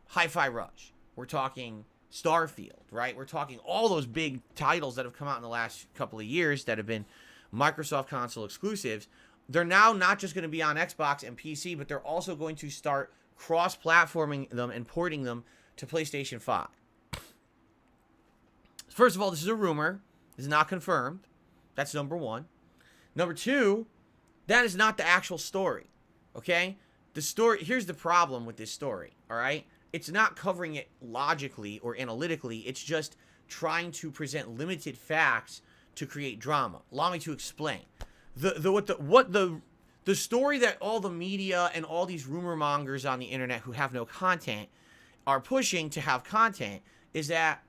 [SPEAKER 1] Hi-Fi Rush, we're talking Starfield, right? We're talking all those big titles that have come out in the last couple of years that have been Microsoft console exclusives. They're now not just going to be on Xbox and PC, but they're also going to start cross-platforming them and porting them to PlayStation 5. First of all, this is a rumor. It's not confirmed. That's number one. Number two, that is not the actual story. Okay? The story, here's the problem with this story, all right? It's not covering it logically or analytically. It's just trying to present limited facts to create drama. Allow me to explain. The story that all the media and all these rumor mongers on the internet who have no content are pushing to have content is that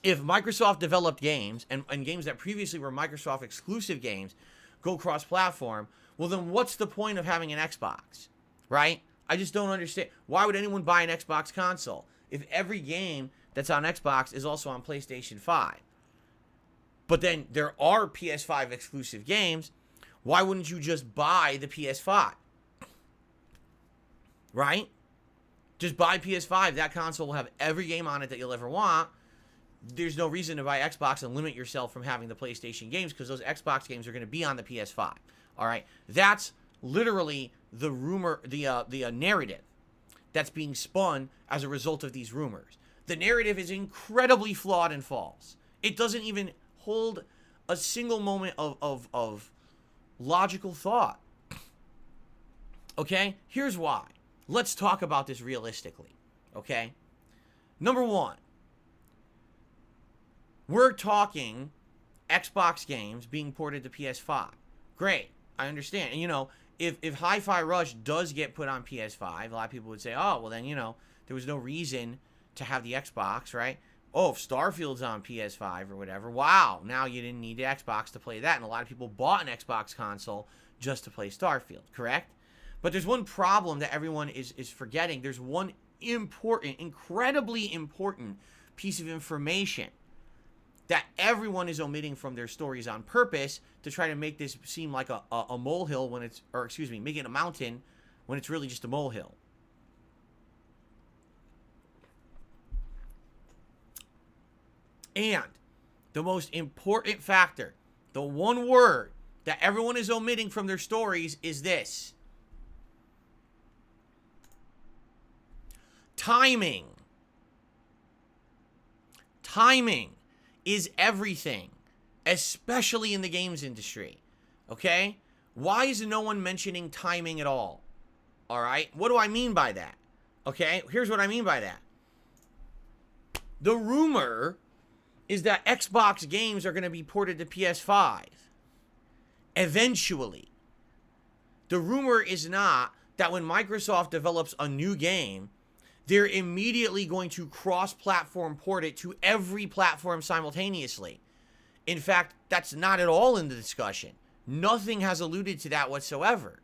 [SPEAKER 1] if Microsoft developed games and games that previously were Microsoft exclusive games go cross-platform, well then what's the point of having an Xbox, right? I just don't understand. Why would anyone buy an Xbox console if every game that's on Xbox is also on PlayStation 5. But then there are PS5 exclusive games. Why wouldn't you just buy the PS5? Right? Just buy PS5. That console will have every game on it that you'll ever want. There's no reason to buy Xbox and limit yourself from having the PlayStation games, because those Xbox games are going to be on the PS5. All right? That's literally the rumor, the narrative that's being spun as a result of these rumors. The narrative is incredibly flawed and false. It doesn't even hold a single moment of logical thought. Okay? Here's why. Let's talk about this realistically. Okay? Number one, we're talking Xbox games being ported to PS5. Great. I understand. And, you know, if Hi-Fi Rush does get put on PS5, a lot of people would say, oh, well, then, you know, there was no reason to have the Xbox, right? Oh, if Starfield's on PS5 or whatever, wow, now you didn't need the Xbox to play that. And a lot of people bought an Xbox console just to play Starfield, correct? But there's one problem that everyone is forgetting. There's one important, incredibly important piece of information that everyone is omitting from their stories on purpose to try to make this seem like a molehill when it's, or excuse me, make it a mountain when it's really just a molehill. And the most important factor, the one word that everyone is omitting from their stories is this: timing. Timing is everything, especially in the games industry. Okay? Why is no one mentioning timing at all? All right? What do I mean by that? Okay? Here's what I mean by that. The rumor is that Xbox games are going to be ported to PS5 eventually. The rumor is not that when Microsoft develops a new game, they're immediately going to cross-platform port it to every platform simultaneously. In fact, that's not at all in the discussion. Nothing has alluded to that whatsoever.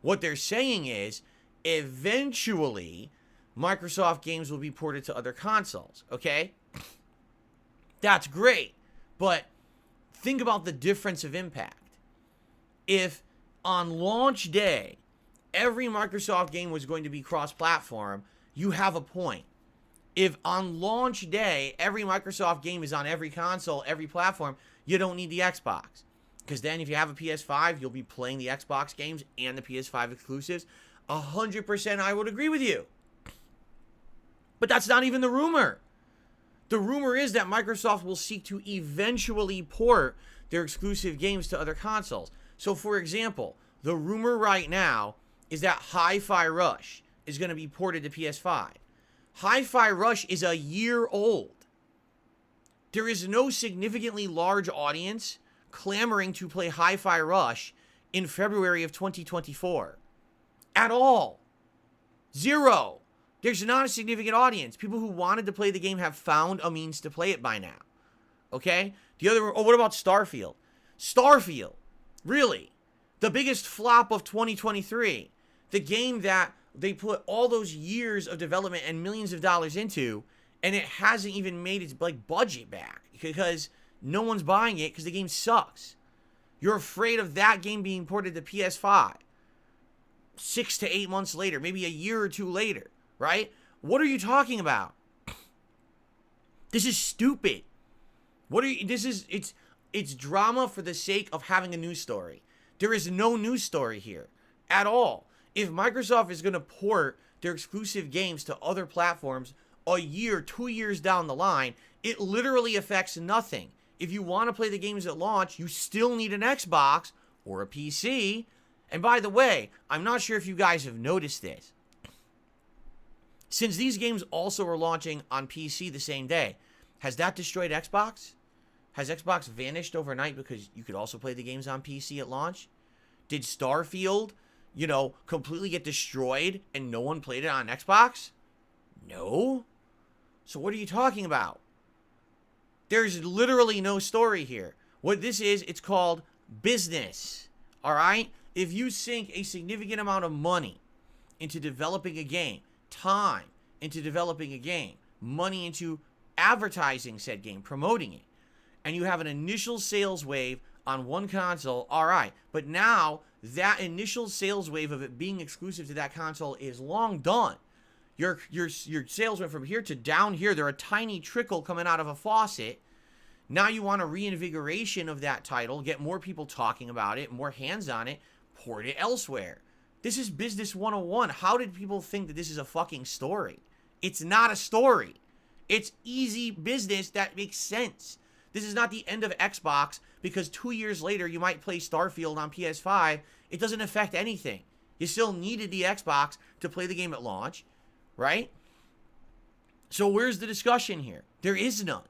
[SPEAKER 1] What they're saying is, eventually, Microsoft games will be ported to other consoles, okay? That's great, but think about the difference of impact. If on launch day, every Microsoft game was going to be cross-platform, you have a point. If on launch day, every Microsoft game is on every console, every platform, you don't need the Xbox. Because then if you have a PS5, you'll be playing the Xbox games and the PS5 exclusives. 100% I would agree with you. But that's not even the rumor. The rumor is that Microsoft will seek to eventually port their exclusive games to other consoles. So, for example, the rumor right now is that Hi-Fi Rush is going to be ported to PS5. Hi-Fi Rush is a year old. There is no significantly large audience clamoring to play Hi-Fi Rush in February of 2024. At all. Zero. There's not a significant audience. People who wanted to play the game have found a means to play it by now. Okay? What about Starfield? Starfield. Really? The biggest flop of 2023. The game that they put all those years of development and millions of dollars into, and it hasn't even made its budget back because no one's buying it because the game sucks. You're afraid of that game being ported to PS5 6 to 8 months later, maybe a year or two later. Right? What are you talking about? This is stupid. It's drama for the sake of having a news story. There is no news story here at all. If Microsoft is going to port their exclusive games to other platforms a year, 2 years down the line, it literally affects nothing. If you want to play the games at launch, you still need an Xbox or a PC. And by the way, I'm not sure if you guys have noticed this. Since these games also are launching on PC the same day, has that destroyed Xbox? Has Xbox vanished overnight because you could also play the games on PC at launch? Did Starfield, completely get destroyed and no one played it on Xbox? No. So what are you talking about? There's literally no story here. What this is, it's called business. All right? If you sink a significant amount of money into developing a game, time into developing a game, money into advertising said game, promoting it, and you have an initial sales wave on one console, all right. But now that initial sales wave of it being exclusive to that console is long done. Your sales went from here to down here. They're a tiny trickle coming out of a faucet. Now you want a reinvigoration of that title, get more people talking about it, more hands on it, port it elsewhere. This is business 101. How did people think that this is a fucking story? It's not a story. It's easy business that makes sense. This is not the end of Xbox because 2 years later you might play Starfield on PS5. It doesn't affect anything. You still needed the Xbox to play the game at launch, right? So where's the discussion here? There is none.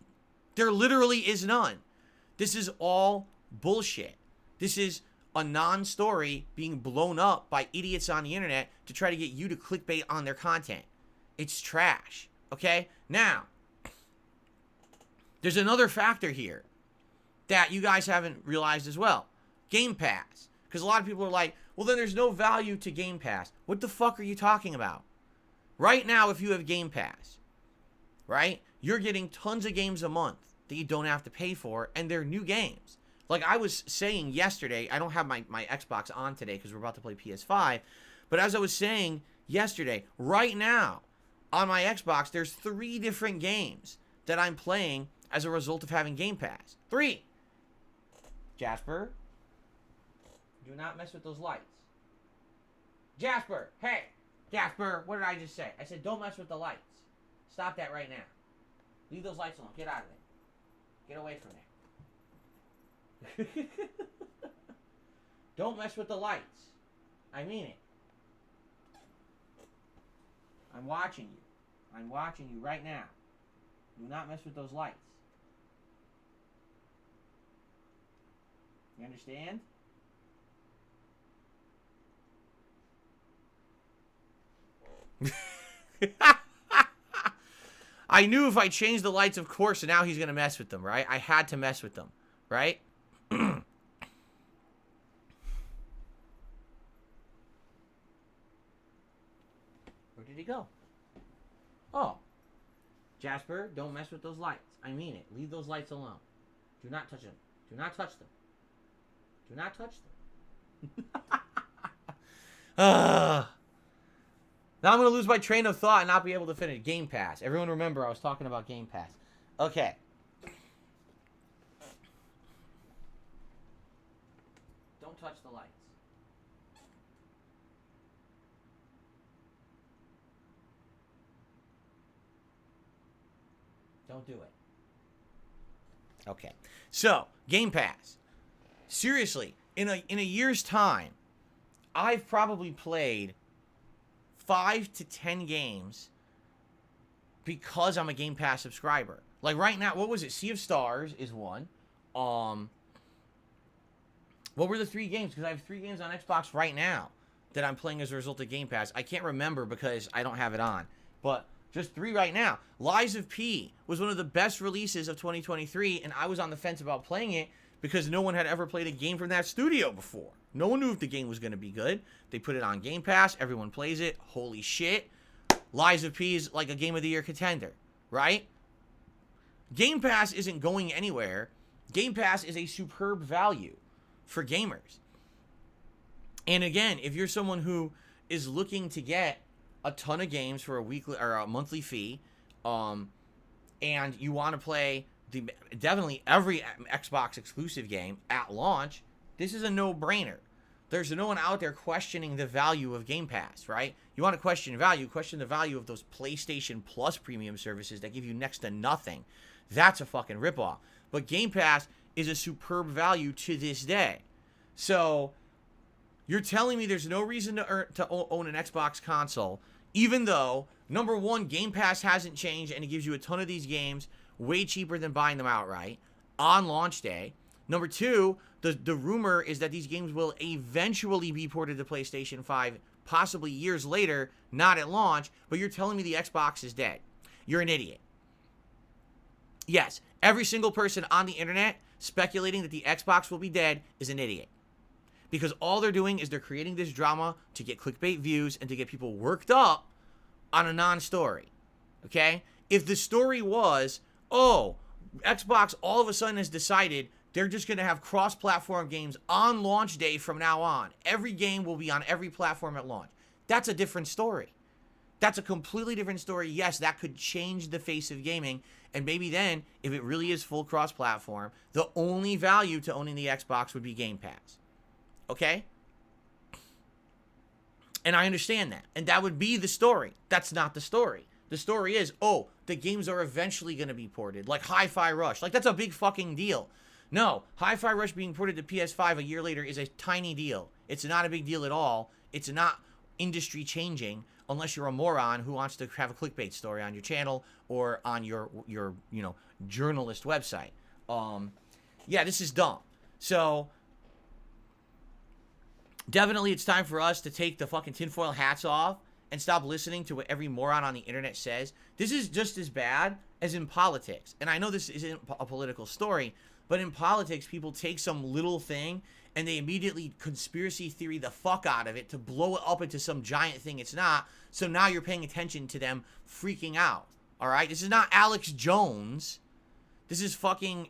[SPEAKER 1] There literally is none. This is all bullshit. This is a non-story being blown up by idiots on the internet to try to get you to clickbait on their content. It's trash, okay? Now, there's another factor here that you guys haven't realized as well. Game Pass. Because a lot of people are like, well, then there's no value to Game Pass. What the fuck are you talking about? Right now, if you have Game Pass, right, you're getting tons of games a month that you don't have to pay for, and they're new games. Like I was saying yesterday, I don't have my Xbox on today because we're about to play PS5, but as I was saying yesterday, right now, on my Xbox, there's 3 different games that I'm playing as a result of having Game Pass. 3. Jasper, do not mess with those lights. Jasper, hey! Jasper, what did I just say? I said don't mess with the lights. Stop that right now. Leave those lights alone. Get out of there. Get away from there. Don't mess with the lights. I mean it. I'm watching you. I'm watching you right now. Do not mess with those lights. You understand? I knew if I changed the lights, of course, and now he's going to mess with them, right? I had to mess with them, right? Where did he go? Oh. Jasper, don't mess with those lights. I mean it. Leave those lights alone. Do not touch them. Do not touch them. Do not touch them. Now I'm going to lose my train of thought and not be able to finish. Game Pass. Everyone remember I was talking about Game Pass. Okay. Don't touch the lights. Don't do it. Okay. So, Game Pass. Seriously, in a year's time, I've probably played 5 to 10 games because I'm a Game Pass subscriber. Like right now, what was it? Sea of Stars is one. What were the 3 games? Because I have 3 games on Xbox right now that I'm playing as a result of Game Pass. I can't remember because I don't have it on. But just 3 right now. Lies of P was one of the best releases of 2023, and I was on the fence about playing it because no one had ever played a game from that studio before. No one knew if the game was going to be good. They put it on Game Pass. Everyone plays it. Holy shit. Lies of P is like a Game of the Year contender, right? Game Pass isn't going anywhere. Game Pass is a superb value for gamers. And again, if you're someone who is looking to get a ton of games for a weekly or a monthly fee, and you want to play definitely every Xbox exclusive game at launch, this is a no-brainer. There's no one out there questioning the value of Game Pass, right? You want to question value, question the value of those PlayStation Plus premium services that give you next to nothing. That's a fucking ripoff. But Game Pass is a superb value to this day. So, you're telling me there's no reason to own an Xbox console, even though, number one, Game Pass hasn't changed and it gives you a ton of these games way cheaper than buying them outright on launch day. Number two, the rumor is that these games will eventually be ported to PlayStation 5, possibly years later, not at launch, but you're telling me the Xbox is dead. You're an idiot. Yes, every single person on the internet speculating that the Xbox will be dead is an idiot. Because all they're doing is they're creating this drama to get clickbait views and to get people worked up on a non-story. Okay? If the story was, oh, Xbox all of a sudden has decided they're just going to have cross-platform games on launch day from now on. Every game will be on every platform at launch. That's a different story. That's a completely different story. Yes, that could change the face of gaming. And maybe then, if it really is full cross-platform, the only value to owning the Xbox would be Game Pass. Okay? And I understand that. And that would be the story. That's not the story. The story is, oh, the games are eventually going to be ported. Like Hi-Fi Rush. Like, that's a big fucking deal. No, Hi-Fi Rush being ported to PS5 a year later is a tiny deal. It's not a big deal at all. It's not industry changing unless you're a moron who wants to have a clickbait story on your channel or on your journalist website. Yeah, this is dumb. So definitely it's time for us to take the fucking tinfoil hats off and stop listening to what every moron on the internet says. This is just as bad as in politics. And I know this isn't a political story, but in politics, people take some little thing and they immediately conspiracy theory the fuck out of it to blow it up into some giant thing it's not. So now you're paying attention to them freaking out. All right? This is not Alex Jones. This is fucking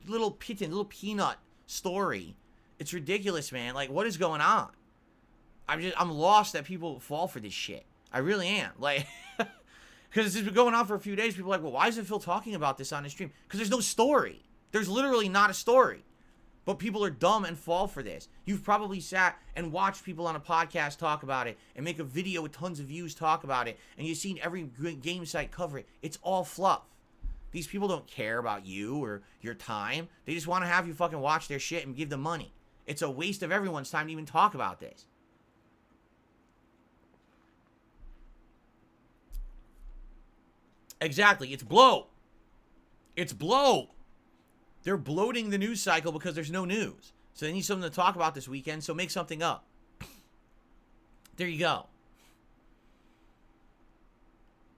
[SPEAKER 1] little peanut story. It's ridiculous, man. Like, what is going on? I'm lost that people fall for this shit. I really am. Like, because this has been going on for a few days. People are like, well, why isn't Phil talking about this on his stream? Because there's no story. There's literally not a story. But people are dumb and fall for this. You've probably sat and watched people on a podcast talk about it and make a video with tons of views talk about it, and you've seen every game site cover it. It's all fluff. These people don't care about you or your time. They just want to have you fucking watch their shit and give them money. It's a waste of everyone's time to even talk about this. Exactly. It's bloat. It's bloat. They're bloating the news cycle because there's no news. So they need something to talk about this weekend, so make something up. There you go.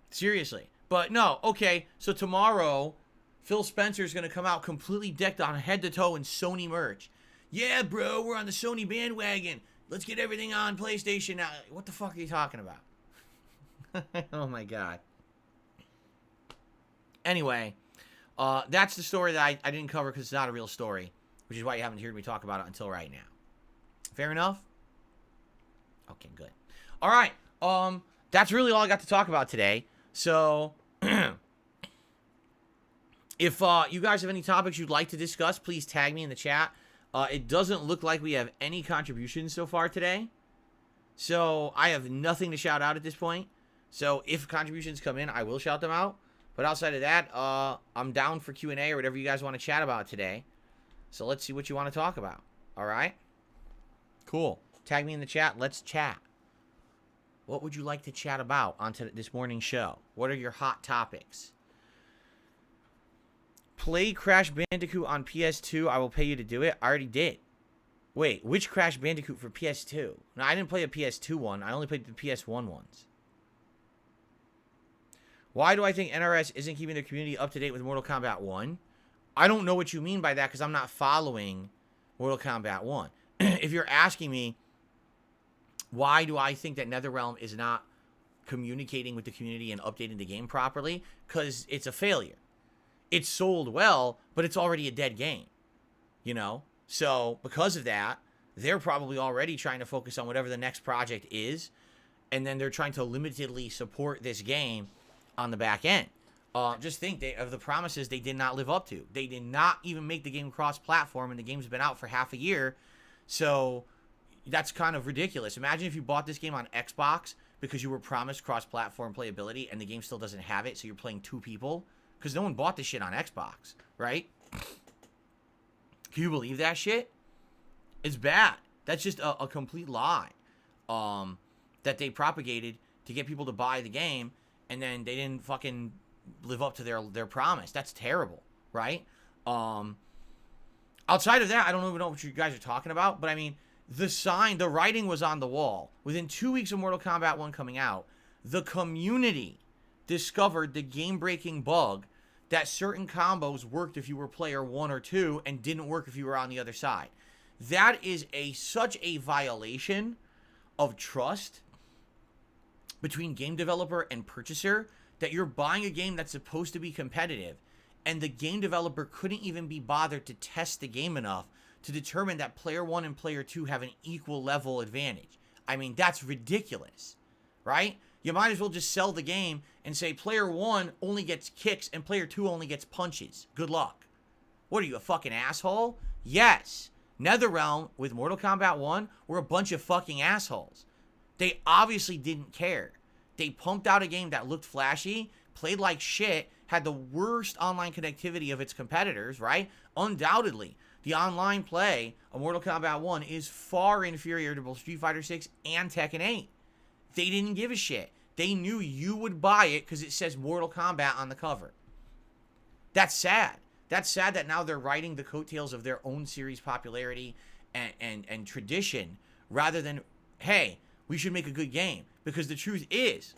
[SPEAKER 1] Seriously. But no, okay, so tomorrow, Phil Spencer's going to come out completely decked on head to toe in Sony merch. Yeah, bro, we're on the Sony bandwagon. Let's get everything on PlayStation now. What the fuck are you talking about? Oh my god. Anyway, that's the story that I didn't cover because it's not a real story, which is why you haven't heard me talk about it until right now. Fair enough? Okay, good. All right, that's really all I got to talk about today. So, if you guys have any topics you'd like to discuss, please tag me in the chat. It doesn't look like we have any contributions so far today. So, I have nothing to shout out at this point. So, if contributions come in, I will shout them out. But outside of that, I'm down for Q&A or whatever you guys want to chat about today. So, let's see what you want to talk about. All right? Cool. Tag me in the chat. Let's chat. What would you like to chat about on this morning's show? What are your hot topics? Play Crash Bandicoot on PS2. I will pay you to do it. I already did. Wait, which Crash Bandicoot for PS2? No, I didn't play a PS2 one. I only played the PS1 ones. Why do I think NRS isn't keeping their community up to date with Mortal Kombat 1? I don't know what you mean by that because I'm not following Mortal Kombat 1. If you're asking me, why do I think that NetherRealm is not communicating with the community and updating the game properly? Because it's a failure. It's sold well, but it's already a dead game. You know? So, because of that, they're probably already trying to focus on whatever the next project is, and then they're trying to limitedly support this game on the back end. Just think of the promises they did not live up to. They did not even make the game cross-platform, and the game's been out for half a year. So that's kind of ridiculous. Imagine if you bought this game on Xbox because you were promised cross-platform playability and the game still doesn't have it, so you're playing two people. Because no one bought this shit on Xbox, right? Can you believe that shit? It's bad. That's just a complete lie that they propagated to get people to buy the game, and then they didn't fucking live up to their promise. That's terrible, right? Outside of that, I don't even know what you guys are talking about, but I mean, the writing was on the wall. Within 2 weeks of Mortal Kombat 1 coming out, the community discovered the game-breaking bug that certain combos worked if you were player 1 or 2 and didn't work if you were on the other side. That is such a violation of trust between game developer and purchaser that you're buying a game that's supposed to be competitive, and the game developer couldn't even be bothered to test the game enough to determine that player 1 and player 2 have an equal level advantage. I mean, that's ridiculous, right? You might as well just sell the game and say player 1 only gets kicks and player 2 only gets punches. Good luck. What are you, a fucking asshole? Yes. NetherRealm with Mortal Kombat 1 were a bunch of fucking assholes. They obviously didn't care. They pumped out a game that looked flashy, played like shit, had the worst online connectivity of its competitors, right? Undoubtedly, the online play of Mortal Kombat 1 is far inferior to both Street Fighter 6 and Tekken 8. They didn't give a shit. They knew you would buy it because it says Mortal Kombat on the cover. That's sad. That's sad that now they're riding the coattails of their own series popularity and tradition rather than, hey, we should make a good game. Because the truth is,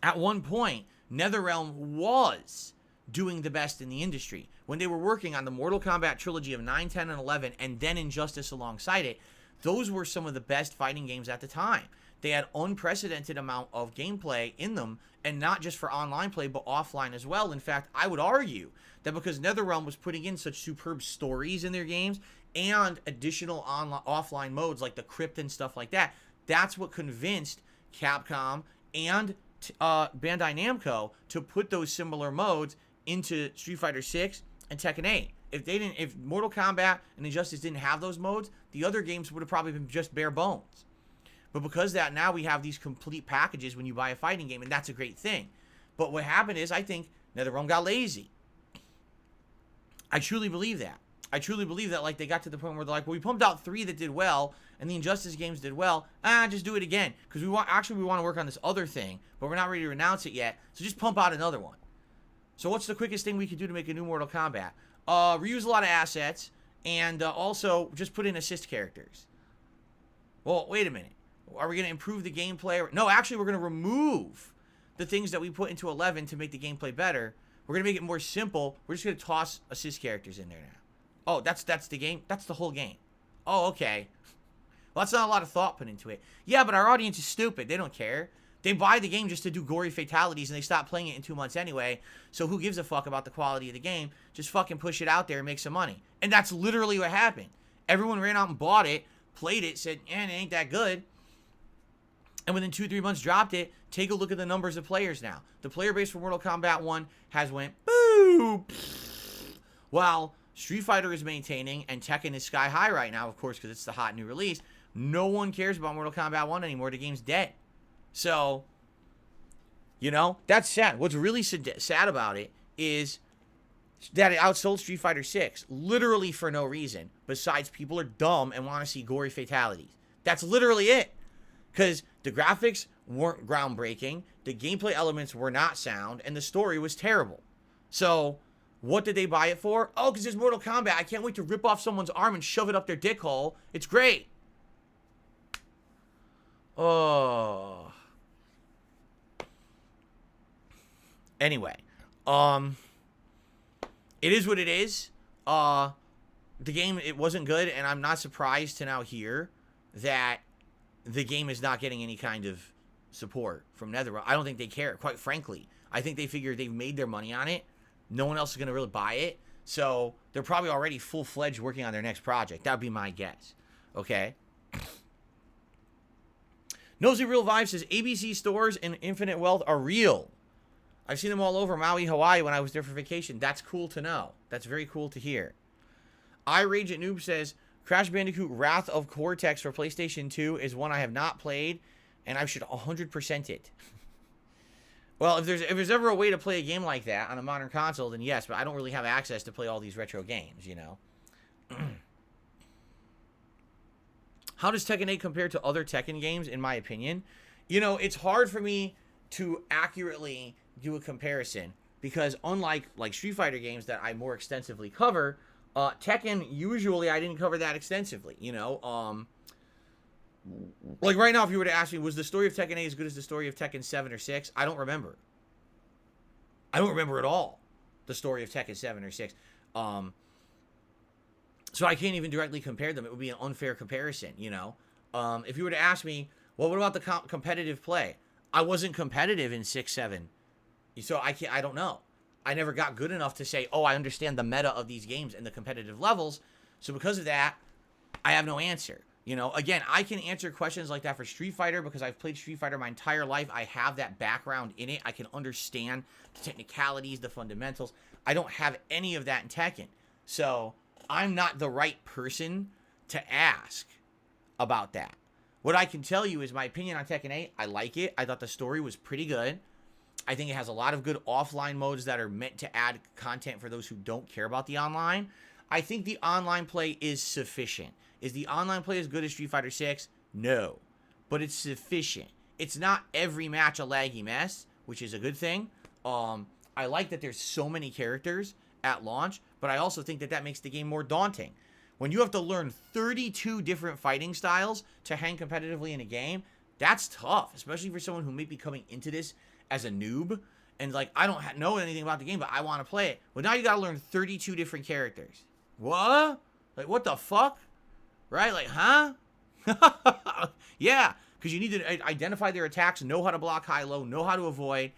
[SPEAKER 1] at one point, NetherRealm was doing the best in the industry. When they were working on the Mortal Kombat trilogy of 9, 10, and 11, and then Injustice alongside it, those were some of the best fighting games at the time. They had unprecedented amount of gameplay in them, and not just for online play, but offline as well. In fact, I would argue that because NetherRealm was putting in such superb stories in their games and additional offline modes like the Crypt and stuff like that, that's what convinced Capcom and Bandai Namco to put those similar modes into Street Fighter 6 and Tekken 8. If Mortal Kombat and Injustice didn't have those modes, the other games would have probably been just bare bones. But because that, now we have these complete packages when you buy a fighting game, and that's a great thing. But what happened is, I think NetherRealm got lazy. I truly believe that. I truly believe that, like, they got to the point where they're like, well, we pumped out 3 that did well, and the Injustice games did well. Just do it again. Because we want to work on this other thing, but we're not ready to announce it yet. So just pump out another one. So what's the quickest thing we could do to make a new Mortal Kombat? Reuse a lot of assets, and also just put in assist characters. Well, wait a minute. Are we going to improve the gameplay? No, actually, we're going to remove the things that we put into 11 to make the gameplay better. We're going to make it more simple. We're just going to toss assist characters in there now. Oh, that's the game? That's the whole game. Oh, okay. Well, that's not a lot of thought put into it. Yeah, but our audience is stupid. They don't care. They buy the game just to do gory fatalities, and they stop playing it in 2 months anyway. So who gives a fuck about the quality of the game? Just fucking push it out there and make some money. And that's literally what happened. Everyone ran out and bought it, played it, said, it ain't that good. And within 2-3 months dropped it. Take a look at the numbers of players now. The player base for Mortal Kombat 1 has went boo, while Street Fighter is maintaining and Tekken is sky high right now, of course, because it's the hot new release. No one cares about Mortal Kombat 1 anymore. The game's dead. So, you know, that's sad. What's really sad about it is that it outsold Street Fighter 6, literally for no reason, besides people are dumb and want to see gory fatalities. That's literally it. Because the graphics weren't groundbreaking, the gameplay elements were not sound, and the story was terrible. So, what did they buy it for? Oh, because it's Mortal Kombat. I can't wait to rip off someone's arm and shove it up their dick hole. It's great. Oh. Anyway, it is what it is. The game, it wasn't good, and I'm not surprised to now hear that the game is not getting any kind of support from NetherRealm. I don't think they care, quite frankly. I think they figure they've made their money on it. No one else is going to really buy it. So they're probably already full-fledged working on their next project. That would be my guess. Okay? Nosy Real Vibe says, ABC stores and Infinite Wealth are real. I've seen them all over Maui, Hawaii when I was there for vacation. That's cool to know. That's very cool to hear. I Rage at Noob says, Crash Bandicoot Wrath of Cortex for PlayStation 2 is one I have not played, and I should 100% it. Well, if there's ever a way to play a game like that on a modern console, then yes, but I don't really have access to play all these retro games, you know. How does Tekken 8 compare to other Tekken games, in my opinion? You know, it's hard for me to accurately do a comparison, because unlike Street Fighter games that I more extensively cover, Tekken, usually I didn't cover that extensively, you know. Like right now, if you were to ask me, was the story of Tekken 8 as good as the story of Tekken 7 or 6? I don't remember. I don't remember at all the story of Tekken 7 or 6. So I can't even directly compare them. It would be an unfair comparison, you know. If you were to ask me, well, what about the competitive play? I wasn't competitive in 6-7. So I don't know. I never got good enough to say, oh, I understand the meta of these games and the competitive levels. So because of that, I have no answer. You know, again, I can answer questions like that for Street Fighter because I've played Street Fighter my entire life. I have that background in it. I can understand the technicalities, the fundamentals. I don't have any of that in Tekken. So I'm not the right person to ask about that. What I can tell you is my opinion on Tekken 8. I like it. I thought the story was pretty good. I think it has a lot of good offline modes that are meant to add content for those who don't care about the online. I think the online play is sufficient. Is the online play as good as Street Fighter 6? No. But it's sufficient. It's not every match a laggy mess, which is a good thing. I like that there's so many characters at launch, but I also think that that makes the game more daunting. When you have to learn 32 different fighting styles to hang competitively in a game, that's tough, especially for someone who may be coming into this as a noob and like, I don't know anything about the game, but I want to play it. Well, now you got to learn 32 different characters. What? Like, what the fuck? Right? Like, huh? Yeah, because you need to identify their attacks, know how to block high-low, know how to avoid.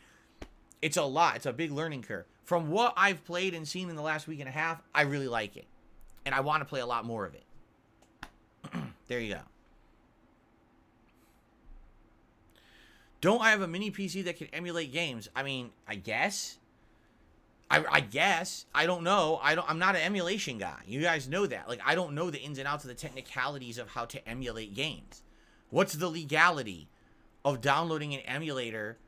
[SPEAKER 1] It's a lot. It's a big learning curve. From what I've played and seen in the last week and a half, I really like it. And I want to play a lot more of it. There you go. Don't I have a mini PC that can emulate games? I mean, I guess. I guess. I don't know. I'm not an emulation guy. You guys know that. Like, I don't know the ins and outs of the technicalities of how to emulate games. What's the legality of downloading an emulator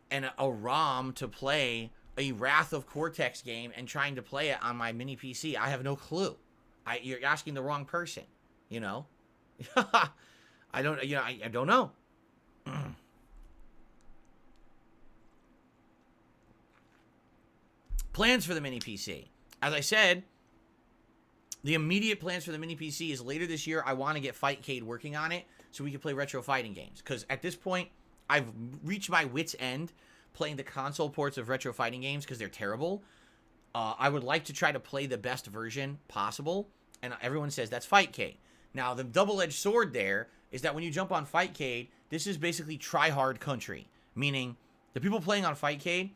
[SPEAKER 1] and a ROM to play a Wrath of Cortex game and trying to play it on my mini PC? I have no clue. You're asking the wrong person, you know? I don't know. Plans for the mini PC. As I said, the immediate plans for the mini PC is later this year, I want to get Fightcade working on it so we can play retro fighting games. Because at this point, I've reached my wit's end playing the console ports of retro fighting games because they're terrible. I would like to try to play the best version possible, and everyone says that's Fightcade. Now, the double-edged sword there is that when you jump on Fightcade, this is basically try-hard country, meaning the people playing on Fightcade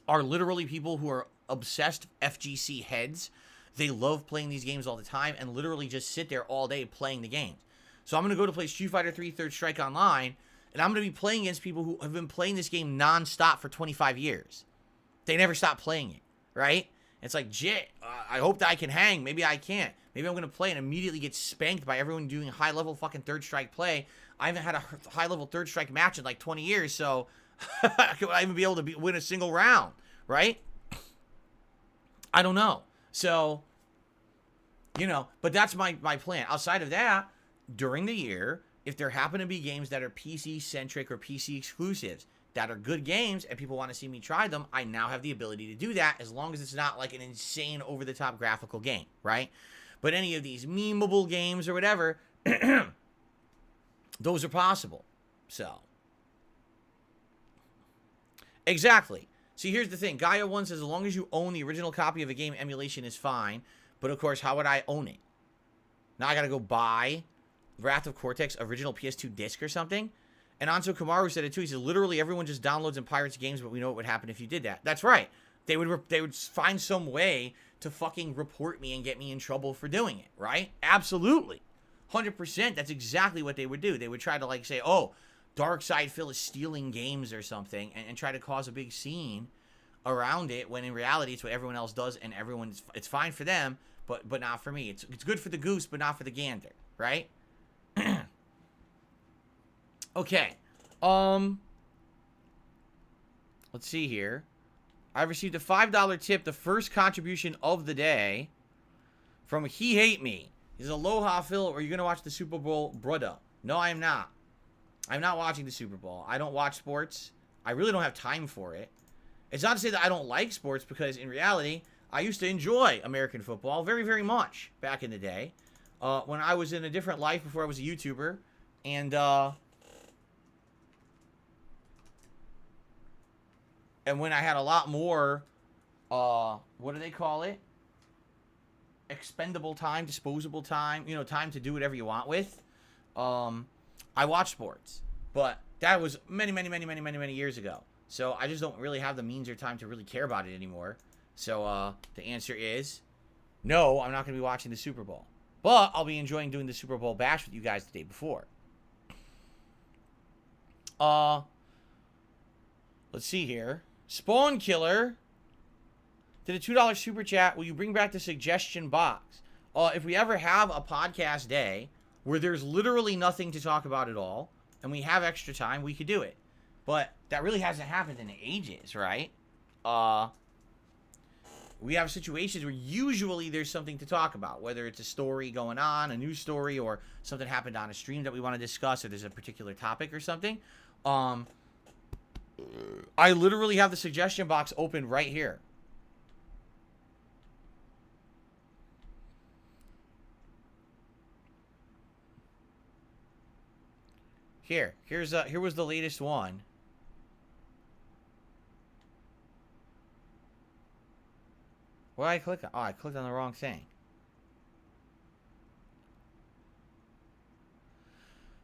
[SPEAKER 1] are literally people who are obsessed FGC heads. They love playing these games all the time and literally just sit there all day playing the games. So I'm going to go to play Street Fighter 3 Third Strike Online, and I'm going to be playing against people who have been playing this game non-stop for 25 years. They never stop playing it, right? It's like, I hope that I can hang. Maybe I can't. Maybe I'm going to play and immediately get spanked by everyone doing high-level fucking Third Strike play. I haven't had a high-level Third Strike match in like 20 years, so could I even be able to win a single round, right? I don't know. So, you know, but that's my plan. Outside of that, during the year, if there happen to be games that are PC-centric or PC exclusives that are good games and people want to see me try them, I now have the ability to do that as long as it's not like an insane over-the-top graphical game, right? But any of these memeable games or whatever, those are possible. So, exactly. See, here's the thing. Gaia1 says as long as you own the original copy of a game, emulation is fine. But, of course, how would I own it? Now I got to go buy Wrath of Cortex original PS2 disc or something? And Anso Kamaru said it too. He said, literally everyone just downloads and pirates games, but we know what would happen if you did that. That's right. They would find some way to fucking report me and get me in trouble for doing it, right? Absolutely. 100%. That's exactly what they would do. They would try to, like, say, oh, Dark Side Phil is stealing games or something and try to cause a big scene around it when in reality it's what everyone else does and it's fine for them, but not for me. It's good for the goose, but not for the gander, right? Okay. Let's see here. I received a $5 tip, the first contribution of the day from He Hate Me. He says, Aloha, Phil, are you going to watch the Super Bowl? Brother. No, I am not. I'm not watching the Super Bowl. I don't watch sports. I really don't have time for it. It's not to say that I don't like sports, because in reality, I used to enjoy American football very, very much back in the day. When I was in a different life before I was a YouTuber. And when I had a lot more, what do they call it? Expendable time, disposable time, time to do whatever you want with. I watch sports. But that was many years ago. So I just don't really have the means or time to really care about it anymore. So the answer is no, I'm not going to be watching the Super Bowl. But I'll be enjoying doing the Super Bowl bash with you guys the day before. Let's see here. Spawn Killer did a $2 super chat. Will you bring back the suggestion box? If we ever have a podcast day where there's literally nothing to talk about at all, and we have extra time, we could do it. But that really hasn't happened in ages, right? We have situations where usually there's something to talk about, whether it's a story going on, a news story, or something happened on a stream that we want to discuss, or there's a particular topic or something. I literally have the suggestion box open right here. Here was the latest one. What did I click on? Oh, I clicked on the wrong thing.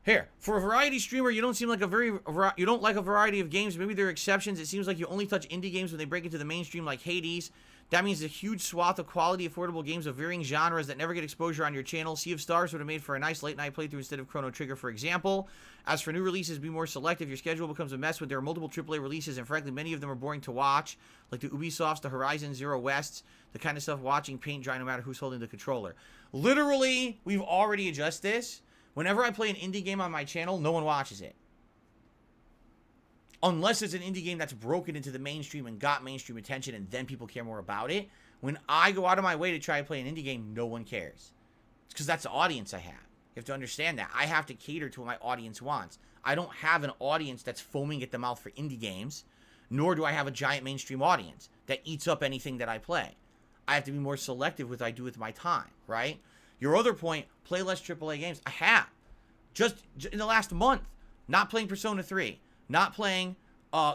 [SPEAKER 1] Here, for a variety streamer, you don't seem like you don't like a variety of games. Maybe there are exceptions. It seems like you only touch indie games when they break into the mainstream, like Hades. That means a huge swath of quality, affordable games of varying genres that never get exposure on your channel. Sea of Stars would have made for a nice late-night playthrough instead of Chrono Trigger, for example. As for new releases, be more selective. Your schedule becomes a mess when there are multiple AAA releases, and frankly, many of them are boring to watch, like the Ubisofts, the Horizon Zero Wests, the kind of stuff watching paint dry no matter who's holding the controller. Literally, we've already adjusted this. Whenever I play an indie game on my channel, no one watches it. Unless it's an indie game that's broken into the mainstream and got mainstream attention, and then people care more about it. When I go out of my way to try to play an indie game, no one cares. It's because that's the audience I have. You have to understand that. I have to cater to what my audience wants. I don't have an audience that's foaming at the mouth for indie games, nor do I have a giant mainstream audience that eats up anything that I play. I have to be more selective with what I do with my time, right? Your other point, play less AAA games. I have. Just in the last month, not playing Persona 3, not playing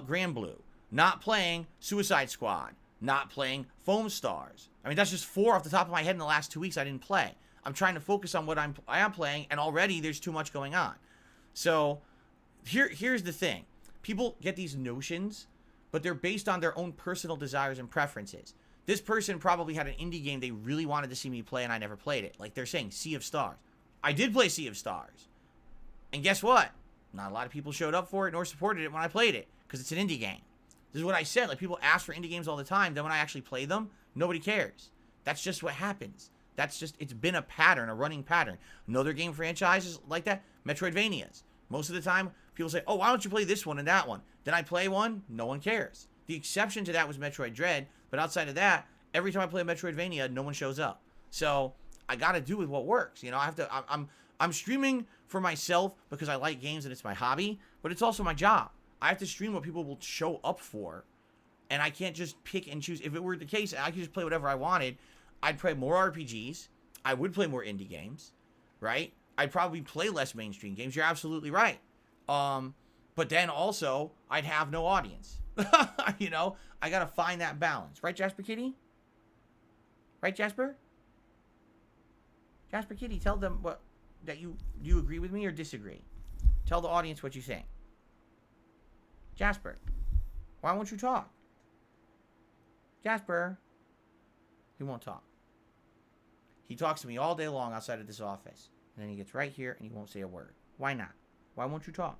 [SPEAKER 1] Grand Blue, not playing Suicide Squad, not playing Foam Stars. I mean, that's just 4 off the top of my head in the last 2 weeks I didn't play. I'm trying to focus on what I am playing, and already there's too much going on. So here's the thing. People get these notions, but they're based on their own personal desires and preferences. This person probably had an indie game they really wanted to see me play, and I never played it. Like they're saying, Sea of Stars. I did play Sea of Stars. And guess what? Not a lot of people showed up for it nor supported it when I played it, because it's an indie game. This is what I said. Like, people ask for indie games all the time. Then when I actually play them, nobody cares. That's just what happens. It's been a pattern, a running pattern. Another game franchises like that, Metroidvanias. Most of the time, people say, oh, why don't you play this one and that one? Then I play one, no one cares. The exception to that was Metroid Dread, but outside of that, every time I play a Metroidvania, no one shows up. So I got to do with what works. You know, I'm streaming for myself because I like games and it's my hobby, but it's also my job. I have to stream what people will show up for, and I can't just pick and choose. If it were the case, I could just play whatever I wanted. I'd play more RPGs. I would play more indie games, right? I'd probably play less mainstream games. You're absolutely right. But then also, I'd have no audience. You know, I got to find that balance. Right, Jasper Kitty? Right, Jasper? Jasper Kitty, tell them what that do you agree with me or disagree? Tell the audience what you think. Jasper, why won't you talk? Jasper. He won't talk. He talks to me all day long outside of this office. And then he gets right here and he won't say a word. Why not? Why won't you talk?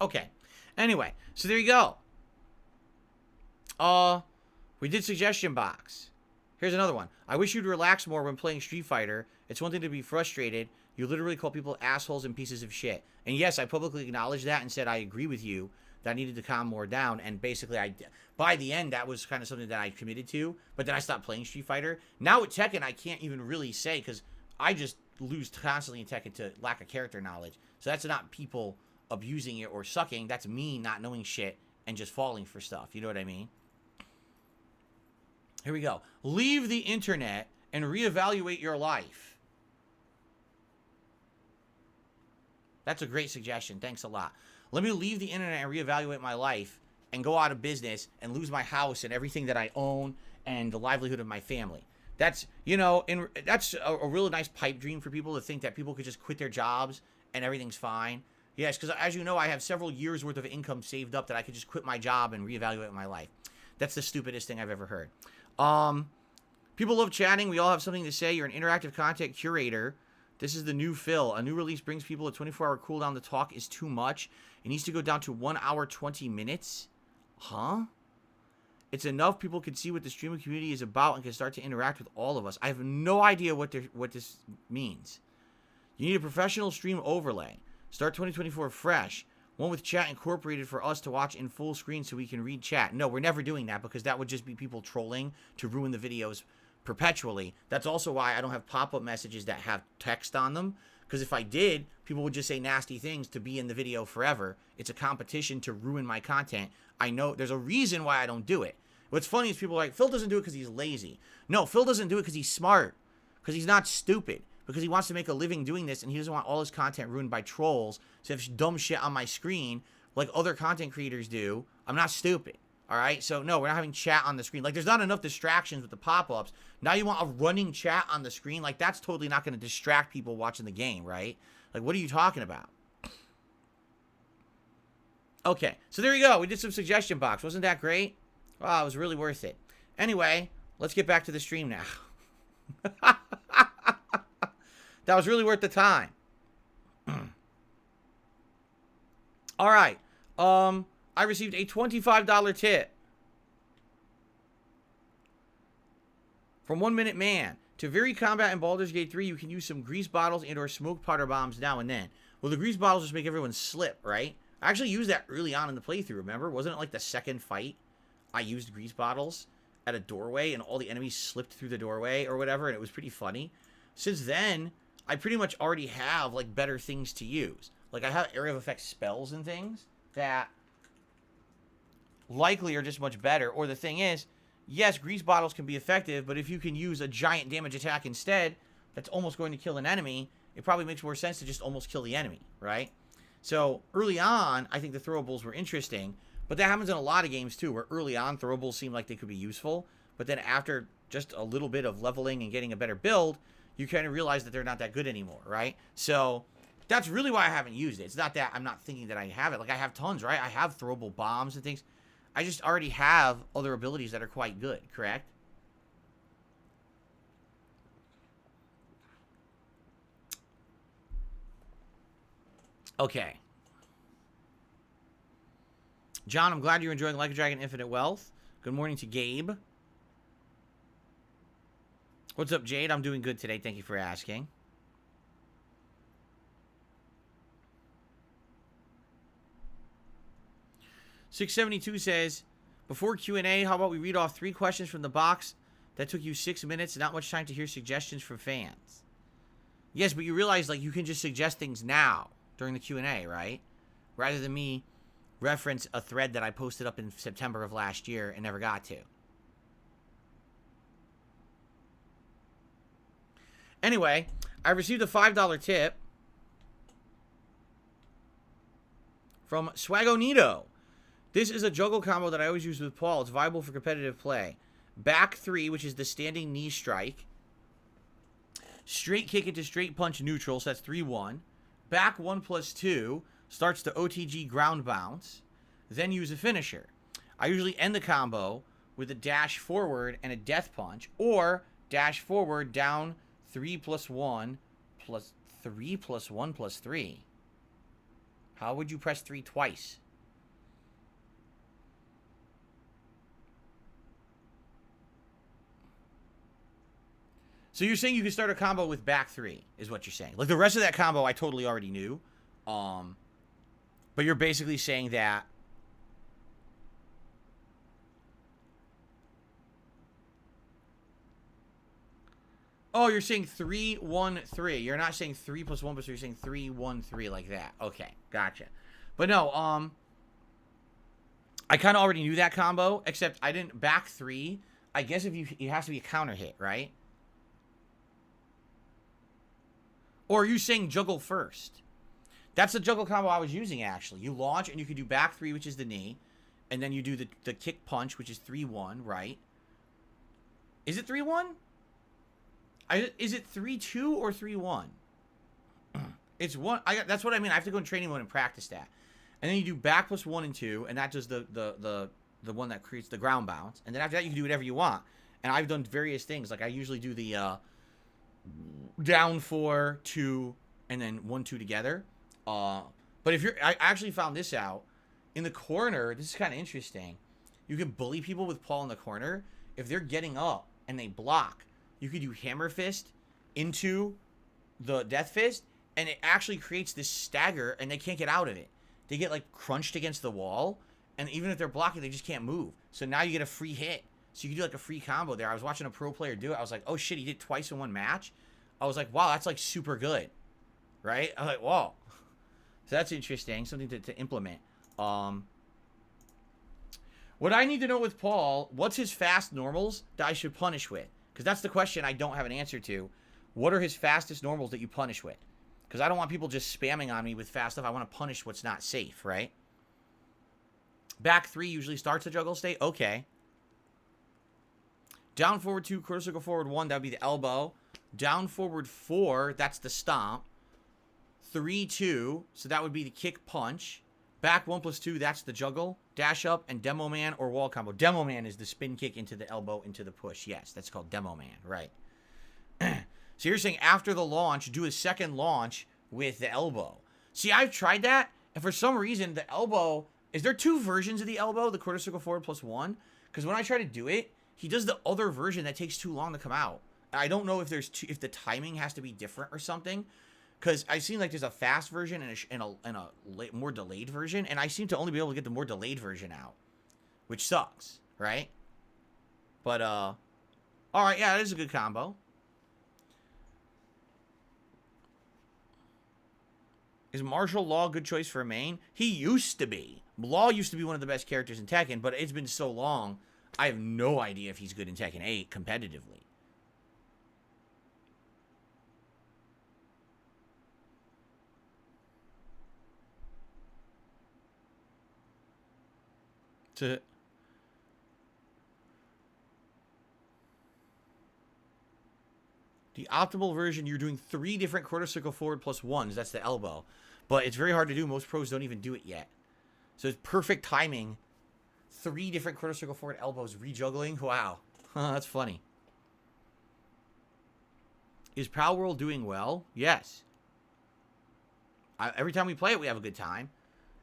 [SPEAKER 1] Okay. Anyway, so there you go. We did suggestion box. Here's another one. I wish you'd relax more when playing Street Fighter. It's one thing to be frustrated. You literally call people assholes and pieces of shit. And yes, I publicly acknowledged that and said I agree with you that I needed to calm more down. And basically, by the end, that was kind of something that I committed to. But then I stopped playing Street Fighter. Now with Tekken, I can't even really say because I just lose constantly in Tekken to lack of character knowledge. So that's not people abusing it or sucking. That's me not knowing shit and just falling for stuff. You know what I mean? Here we go. Leave the internet and reevaluate your life. That's a great suggestion. Thanks a lot. Let me leave the internet and reevaluate my life and go out of business and lose my house and everything that I own and the livelihood of my family. That's, you know, that's a really nice pipe dream for people to think that people could just quit their jobs and everything's fine. Yes, because as you know, I have several years worth of income saved up that I could just quit my job and reevaluate my life. That's the stupidest thing I've ever heard. People love chatting. We all have something to say. You're an interactive content curator. This is the new Phil. A new release brings people a 24-hour cooldown. The talk is too much. It needs to go down to 1 hour, 20 minutes. Huh? It's enough people can see what the streaming community is about and can start to interact with all of us. I have no idea what this means. You need a professional stream overlay. Start 2024 fresh. One with chat incorporated for us to watch in full screen so we can read chat. No, we're never doing that because that would just be people trolling to ruin the videos perpetually. That's also why I don't have pop-up messages that have text on them. Because if I did, people would just say nasty things to be in the video forever. It's a competition to ruin my content. I know there's a reason why I don't do it. What's funny is people are like, Phil doesn't do it because he's lazy. No, Phil doesn't do it because he's smart. Because he's not stupid. Because he wants to make a living doing this and he doesn't want all his content ruined by trolls. So if dumb shit on my screen like other content creators do, I'm not stupid. All right? So no, we're not having chat on the screen. Like there's not enough distractions with the pop-ups. Now you want a running chat on the screen? Like that's totally not going to distract people watching the game, right? Like what are you talking about? Okay, so there you go. We did some suggestion box. Wasn't that great? Wow, it was really worth it. Anyway, let's get back to the stream now. That was really worth the time. All right. I received a $25 tip from 1 Minute Man. To vary combat in Baldur's Gate 3, you can use some grease bottles and or smoke powder bombs now and then. Well, the grease bottles just make everyone slip, right? I actually used that early on in the playthrough, remember? Wasn't it like the second fight? I used grease bottles at a doorway and all the enemies slipped through the doorway or whatever, and it was pretty funny. Since then, I pretty much already have, like, better things to use. Like, I have area of effect spells and things that likely are just much better. Or the thing is, yes, grease bottles can be effective, but if you can use a giant damage attack instead, that's almost going to kill an enemy, it probably makes more sense to just almost kill the enemy, right? So, early on, I think the throwables were interesting, but that happens in a lot of games, too, where early on, throwables seem like they could be useful, but then after just a little bit of leveling and getting a better build, you kind of realize that they're not that good anymore, right? So, that's really why I haven't used it. It's not that I'm not thinking that I have it. Like, I have tons, right? I have throwable bombs and things. I just already have other abilities that are quite good, correct? Okay. John, I'm glad you're enjoying Like a Dragon Infinite Wealth. Good morning to Gabe. What's up, Jade? I'm doing good today. Thank you for asking. $672 says, before Q&A, how about we read off 3 questions from the box that took you 6 minutes, not much time to hear suggestions from fans. Yes, but you realize, like, you can just suggest things now during the Q&A, right? Rather than me reference a thread that I posted up in September of last year and never got to. Anyway, I received a $5 tip from Swagonito. This is a juggle combo that I always use with Paul. It's viable for competitive play. Back 3, which is the standing knee strike. Straight kick into straight punch neutral, so that's 3-1. Back 1+2 starts the OTG ground bounce. Then use a finisher. I usually end the combo with a dash forward and a death punch, or dash forward down 3+1 plus 3+1 plus 3. How would you press 3 twice? So you're saying you can start a combo with back 3, is what you're saying. Like, the rest of that combo I totally already knew. But you're basically saying that oh, you're saying 3-1-3. You're not saying 3+1, but you're saying 3-1-3 like that. Okay, gotcha. But no, I kind of already knew that combo, except I didn't back 3. I guess if it has to be a counter hit, right? Or are you saying juggle first? That's the juggle combo I was using, actually. You launch, and you can do back 3, which is the knee. And then you do the kick punch, which is 3-1, right? Is it 3-1? Is it 3-2 or 3-1? It's one. That's what I mean. I have to go in training mode and practice that. And then you do back plus 1 and 2, and that does the one that creates the ground bounce. And then after that, you can do whatever you want. And I've done various things. Like, I usually do the down 4, 2, and then 1, 2 together. But if I actually found this out. In the corner, this is kind of interesting. You can bully people with Paul in the corner. If they're getting up and they block, you could do hammer fist into the death fist, and it actually creates this stagger, and they can't get out of it. They get, like, crunched against the wall, and even if they're blocking, they just can't move. So now you get a free hit. So you can do, like, a free combo there. I was watching a pro player do it. I was like, oh, shit, he did twice in one match? I was like, wow, that's, like, super good. Right? I was like, whoa. So that's interesting. Something to implement. What I need to know with Paul, what's his fast normals that I should punish with? Because that's the question I don't have an answer to. What are his fastest normals that you punish with? Because I don't want people just spamming on me with fast stuff. I want to punish what's not safe, right? Back 3 usually starts the juggle state. Okay. Down forward 2, quarter circle forward 1, that would be the elbow. Down forward 4, that's the stomp. 3-2, so that would be the kick punch. Back 1 plus 2, that's the juggle, dash up, and demo man or wall combo. Demo man is the spin kick into the elbow, into the push. Yes, that's called demo man, right. So you're saying after the launch, do a second launch with the elbow. See, I've tried that, and for some reason, the elbow, is there 2 versions of the elbow, the quarter circle forward plus 1? Because when I try to do it, he does the other version that takes too long to come out. I don't know if if the timing has to be different or something. Because I've seen, like, there's a fast version and a more delayed version. And I seem to only be able to get the more delayed version out. Which sucks, right? But, alright, yeah, that is a good combo. Is Martial Law a good choice for a main? He used to be. Law used to be one of the best characters in Tekken, but it's been so long, I have no idea if he's good in Tekken 8 competitively. The optimal version, you're doing 3 different quarter circle forward plus 1s. That's the elbow. But it's very hard to do. Most pros don't even do it yet. So it's perfect timing. 3 different quarter circle forward elbows, rejuggling. Wow. That's funny. Is Pal World doing well? Yes. Every time we play it, we have a good time.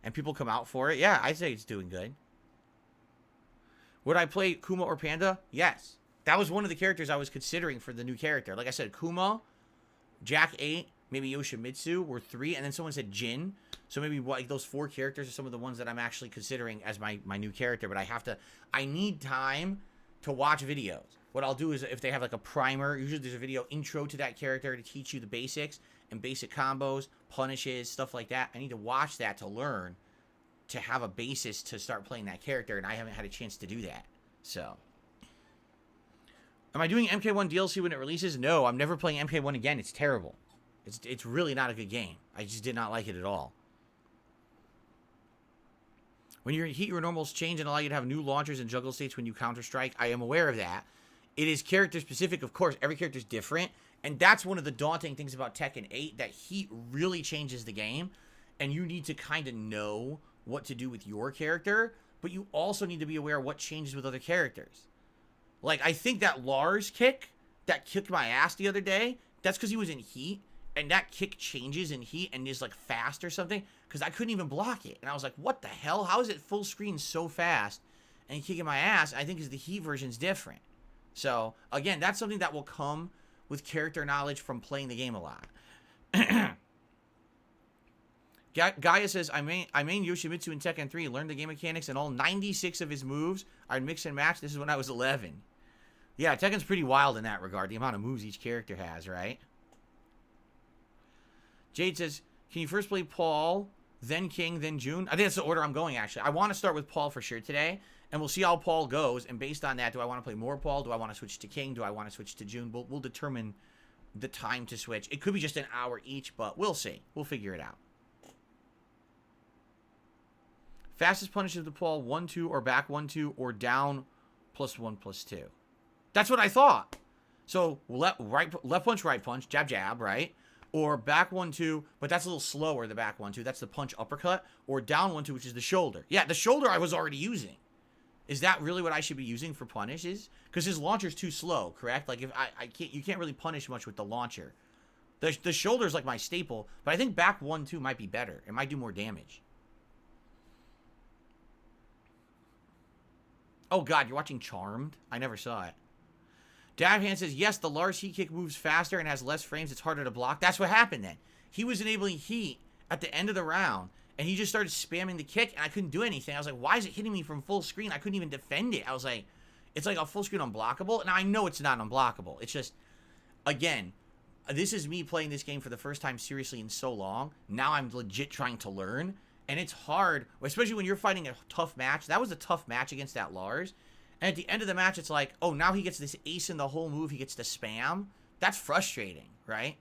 [SPEAKER 1] And people come out for it. Yeah, I'd say it's doing good. Would I play Kuma or Panda? Yes. That was one of the characters I was considering for the new character. Like I said, Kuma, Jack 8, maybe Yoshimitsu were 3, and then someone said Jin. So maybe like those 4 characters are some of the ones that I'm actually considering as my new character. But I need time to watch videos. What I'll do is if they have like a primer, usually there's a video intro to that character to teach you the basics and basic combos, punishes, stuff like that. I need to watch that to learn, to have a basis to start playing that character, and I haven't had a chance to do that. So, am I doing MK1 DLC when it releases? No, I'm never playing MK1 again. It's terrible. It's really not a good game. I just did not like it at all. When you're in Heat, your normals change and allow you to have new launchers and juggle states when you counter-strike. I am aware of that. It is character-specific, of course. Every character is different, and that's one of the daunting things about Tekken 8, that Heat really changes the game, and you need to kind of know what to do with your character, but you also need to be aware of what changes with other characters. Like, I think that Lars kick, that kicked my ass the other day, that's because he was in Heat, and that kick changes in Heat and is, like, fast or something, because I couldn't even block it. And I was like, what the hell? How is it full screen so fast and kicking my ass? I think because the Heat version's different. So, again, that's something that will come with character knowledge from playing the game a lot. Gaia says, I main Yoshimitsu in Tekken 3, learned the game mechanics, and all 96 of his moves are mix and match. This is when I was 11. Yeah, Tekken's pretty wild in that regard, the amount of moves each character has, right? Jade says, can you first play Paul, then King, then June? I think that's the order I'm going, actually. I want to start with Paul for sure today, And we'll see how Paul goes. And based on that, do I want to play more Paul? Do I want to switch to King? Do I want to switch to June? We'll determine the time to switch. It could be just an hour each, but we'll see. We'll figure it out. Fastest punish of the Paul, 1-2 or back 1-2 or down +1/+2. That's what I thought. So left punch, right punch, jab, jab, right? Or back 1-2, but that's a little slower, the back 1-2. That's the punch uppercut. Or down 1-2, which is the shoulder. Yeah, the shoulder I was already using. Is that really what I should be using for punishes? Because his launcher's too slow, correct? Like, if I can't, you can't really punish much with the launcher. The shoulder's like my staple, but I think back 1-2 might be better. It might do more damage. Oh, God, you're watching Charmed? I never saw it. Dab Hand says, yes, the Lars heat kick moves faster and has less frames. It's harder to block. That's what happened then. He was enabling heat at the end of the round, and he just started spamming the kick, and I couldn't do anything. I was like, why is it hitting me from full screen? I couldn't even defend it. I was like, it's like a full screen unblockable. Now, I know it's not unblockable. It's just, again, this is me playing this game for the first time seriously in so long. Now I'm legit trying to learn. And it's hard, especially when you're fighting a tough match. That was a tough match against that Lars. And at the end of the match, it's like, oh, now he gets this ace in the whole move. He gets to spam. That's frustrating, right?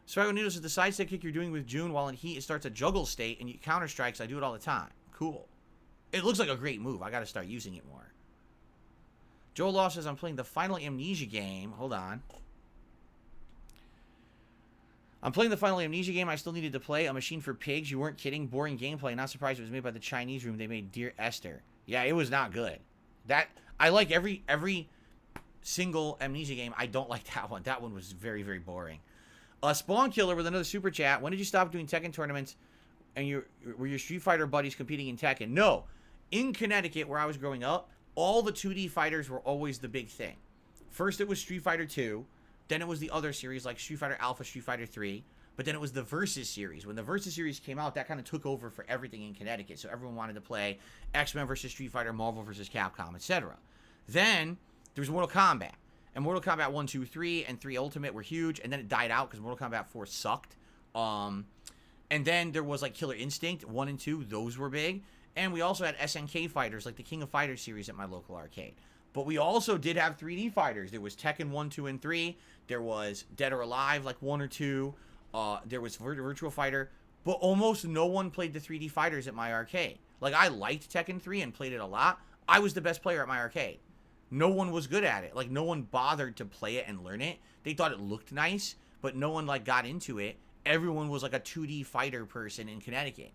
[SPEAKER 1] Swaggo Needles is the side step kick you're doing with June while in heat. It starts a juggle state and you counter strikes. I do it all the time. Cool. It looks like a great move. I got to start using it more. Joel Law says, I'm playing the final Amnesia game. Hold on. I'm playing the final Amnesia game I still needed to play. A Machine for Pigs. You weren't kidding. Boring gameplay. Not surprised it was made by the Chinese room. They made Dear Esther. Yeah, it was not good. I like every single Amnesia game. I don't like that one. That one was very, very boring. Spawn Killer with another super chat. When did you stop doing Tekken tournaments and were your Street Fighter buddies competing in Tekken? No. In Connecticut, where I was growing up, all the 2D fighters were always the big thing. First, it was Street Fighter 2. Then it was the other series like Street Fighter Alpha, Street Fighter 3. But then it was the Versus series. When the Versus series came out, that kind of took over for everything in Connecticut. So everyone wanted to play X-Men versus Street Fighter, Marvel versus Capcom, etc. Then there was Mortal Kombat. And Mortal Kombat 1, 2, 3, and 3 Ultimate were huge. And then it died out because Mortal Kombat 4 sucked. And then there was like Killer Instinct 1 and 2. Those were big. And we also had SNK fighters like the King of Fighters series at my local arcade. But we also did have 3D fighters. There was Tekken 1, 2, and 3. There was Dead or Alive, like 1 or 2. There was Virtua Fighter. But almost no one played the 3D fighters at my arcade. Like, I liked Tekken 3 and played it a lot. I was the best player at my arcade. No one was good at it. Like, no one bothered to play it and learn it. They thought it looked nice, but no one, like, got into it. Everyone was, like, a 2D fighter person in Connecticut.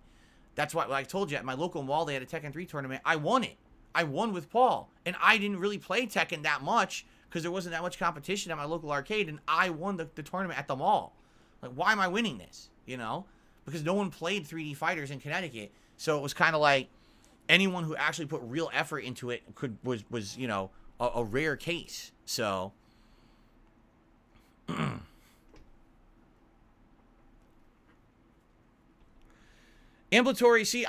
[SPEAKER 1] That's why, like I told you, at my local mall, they had a Tekken 3 tournament. I won it. I won with Paul. And I didn't really play Tekken that much because there wasn't that much competition at my local arcade, and I won the tournament at the mall. Like, why am I winning this? You know? Because no one played 3D fighters in Connecticut. So it was kind of like anyone who actually put real effort into it was you know, a rare case. So Ambulatory, see,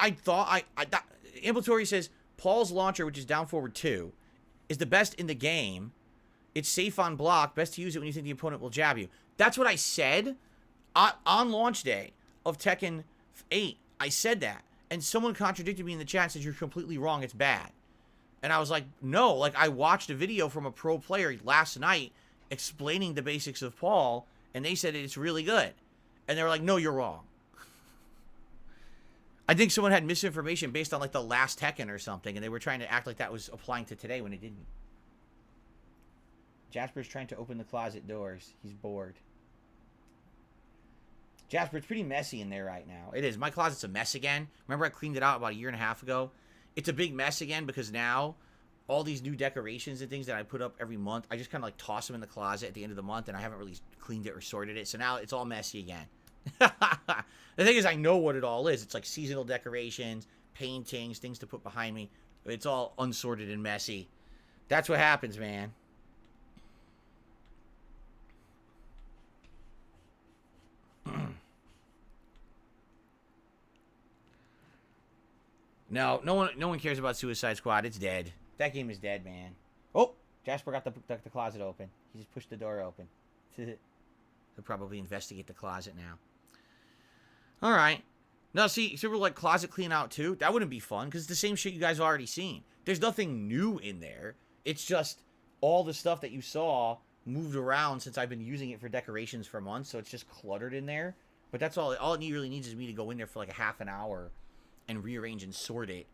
[SPEAKER 1] Ambulatory says Paul's launcher, which is down forward 2, is the best in the game. It's safe on block. Best to use it when you think the opponent will jab you. That's what I said on launch day of Tekken 8. I said that. And someone contradicted me in the chat and said, you're completely wrong. It's bad. And I was like, no. Like, I watched a video from a pro player last night explaining the basics of Paul, and they said it's really good. And they were like, no, you're wrong. I think someone had misinformation based on, like, the last Tekken or something, and they were trying to act like that was applying to today when it didn't. Jasper's trying to open the closet doors. He's bored. Jasper, it's pretty messy in there right now. It is. My closet's a mess again. Remember I cleaned it out about a year and a half ago? It's a big mess again because now all these new decorations and things that I put up every month, I just kind of like toss them in the closet at the end of the month, and I haven't really cleaned it or sorted it. So now it's all messy again. The thing is, I know what it all is. It's like seasonal decorations, paintings, things to put behind me. It's all unsorted and messy. That's what happens, man. No one cares about Suicide Squad. It's dead. That game is dead, man. Oh, Jasper got the closet open. He just pushed the door open. He'll probably investigate the closet now. All right. Now, see, super like closet clean out too. That wouldn't be fun because it's the same shit you guys have already seen. There's nothing new in there. It's just all the stuff that you saw moved around since I've been using it for decorations for months. So it's just cluttered in there. But that's all. All it really needs is me to go in there for like a half an hour and rearrange and sort it.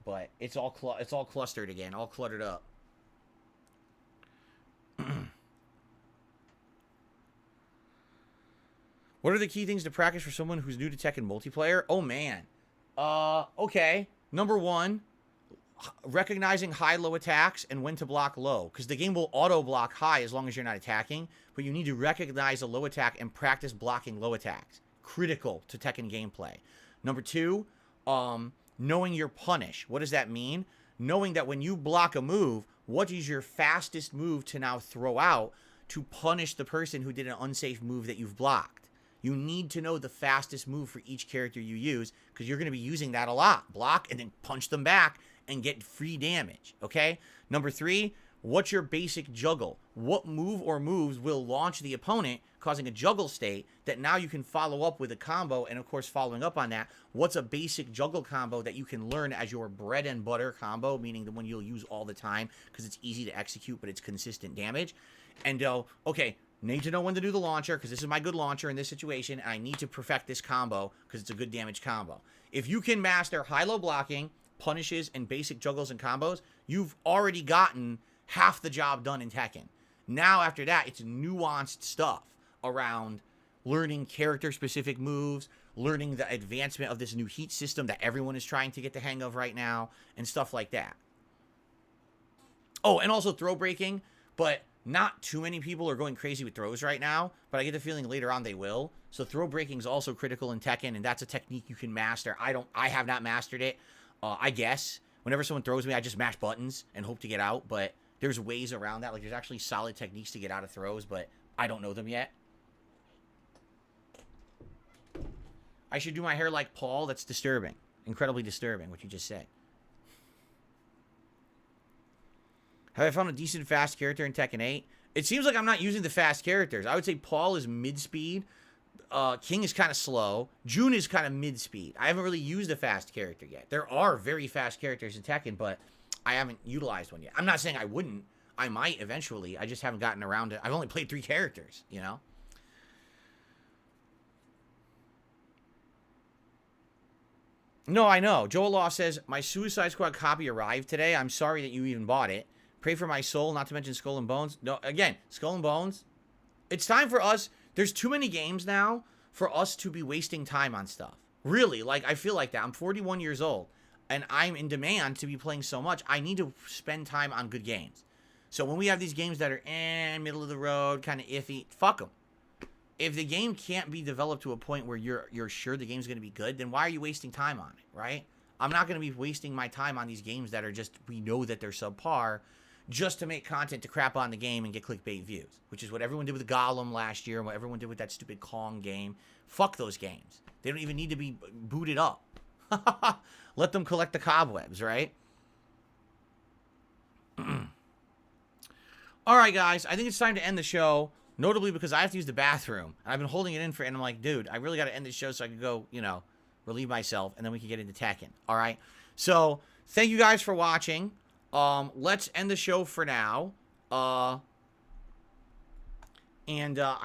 [SPEAKER 1] But it's all clustered again, all cluttered up. What are the key things to practice for someone who's new to Tekken multiplayer? Oh, man. Okay. Number one, recognizing high-low attacks and when to block low. Because the game will auto-block high as long as you're not attacking. But you need to recognize a low attack and practice blocking low attacks. Critical to Tekken gameplay. Number two, knowing your punish. What does that mean? Knowing that when you block a move, what is your fastest move to now throw out to punish the person who did an unsafe move that you've blocked. You need to know the fastest move for each character you use because you're going to be using that a lot. Block and then punch them back and get free damage, okay? Number three, what's your basic juggle? What move or moves will launch the opponent, causing a juggle state that now you can follow up with a combo, and of course, following up on that, what's a basic juggle combo that you can learn as your bread and butter combo, meaning the one you'll use all the time because it's easy to execute, but it's consistent damage. And, okay, need to know when to do the launcher because this is my good launcher in this situation, and I need to perfect this combo because it's a good damage combo. If you can master high-low blocking, punishes, and basic juggles and combos, you've already gotten half the job done in Tekken. Now, after that, it's nuanced stuff around learning character-specific moves, learning the advancement of this new heat system that everyone is trying to get the hang of right now, and stuff like that. Oh, and also throw breaking, but not too many people are going crazy with throws right now, but I get the feeling later on they will. So throw breaking is also critical in Tekken, and that's a technique you can master. I have not mastered it. I guess whenever someone throws me, I just mash buttons and hope to get out, but there's ways around that. Like, there's actually solid techniques to get out of throws, but I don't know them yet. I should do my hair like Paul. That's disturbing. Incredibly disturbing, what you just said. Have I found a decent fast character in Tekken 8? It seems like I'm not using the fast characters. I would say Paul is mid-speed. King is kind of slow. June is kind of mid-speed. I haven't really used a fast character yet. There are very fast characters in Tekken, but I haven't utilized one yet. I'm not saying I wouldn't. I might eventually. I just haven't gotten around to. I've only played 3 characters, you know? No, I know. Joel Law says, my Suicide Squad copy arrived today. I'm sorry that you even bought it. Pray for my soul, not to mention Skull and Bones. No, again, Skull and Bones. It's time for us. There's too many games now for us to be wasting time on stuff. Really, like, I feel like that. I'm 41 years old, and I'm in demand to be playing so much. I need to spend time on good games. So when we have these games that are middle of the road, kind of iffy, fuck them. If the game can't be developed to a point where you're sure the game's going to be good, then why are you wasting time on it, right? I'm not going to be wasting my time on these games that are just, we know that they're subpar, just to make content to crap on the game and get clickbait views, which is what everyone did with Gollum last year and what everyone did with that stupid Kong game. Fuck those games. They don't even need to be booted up. Let them collect the cobwebs, right? All right, guys. I think it's time to end the show, notably because I have to use the bathroom. And I've been holding it in and I'm like, dude, I really got to end this show so I can go, relieve myself, and then we can get into Tekken. All right? So, thank you guys for watching. Let's end the show for now. I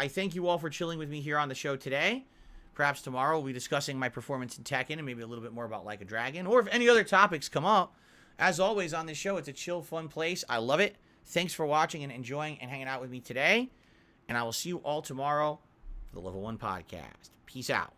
[SPEAKER 1] thank you all for chilling with me here on the show today. Perhaps tomorrow we'll be discussing my performance in Tekken and maybe a little bit more about Like a Dragon, or if any other topics come up. As always on this show, it's a chill, fun place. I love it. Thanks for watching and enjoying and hanging out with me today. And I will see you all tomorrow for the Level 1 podcast. Peace out.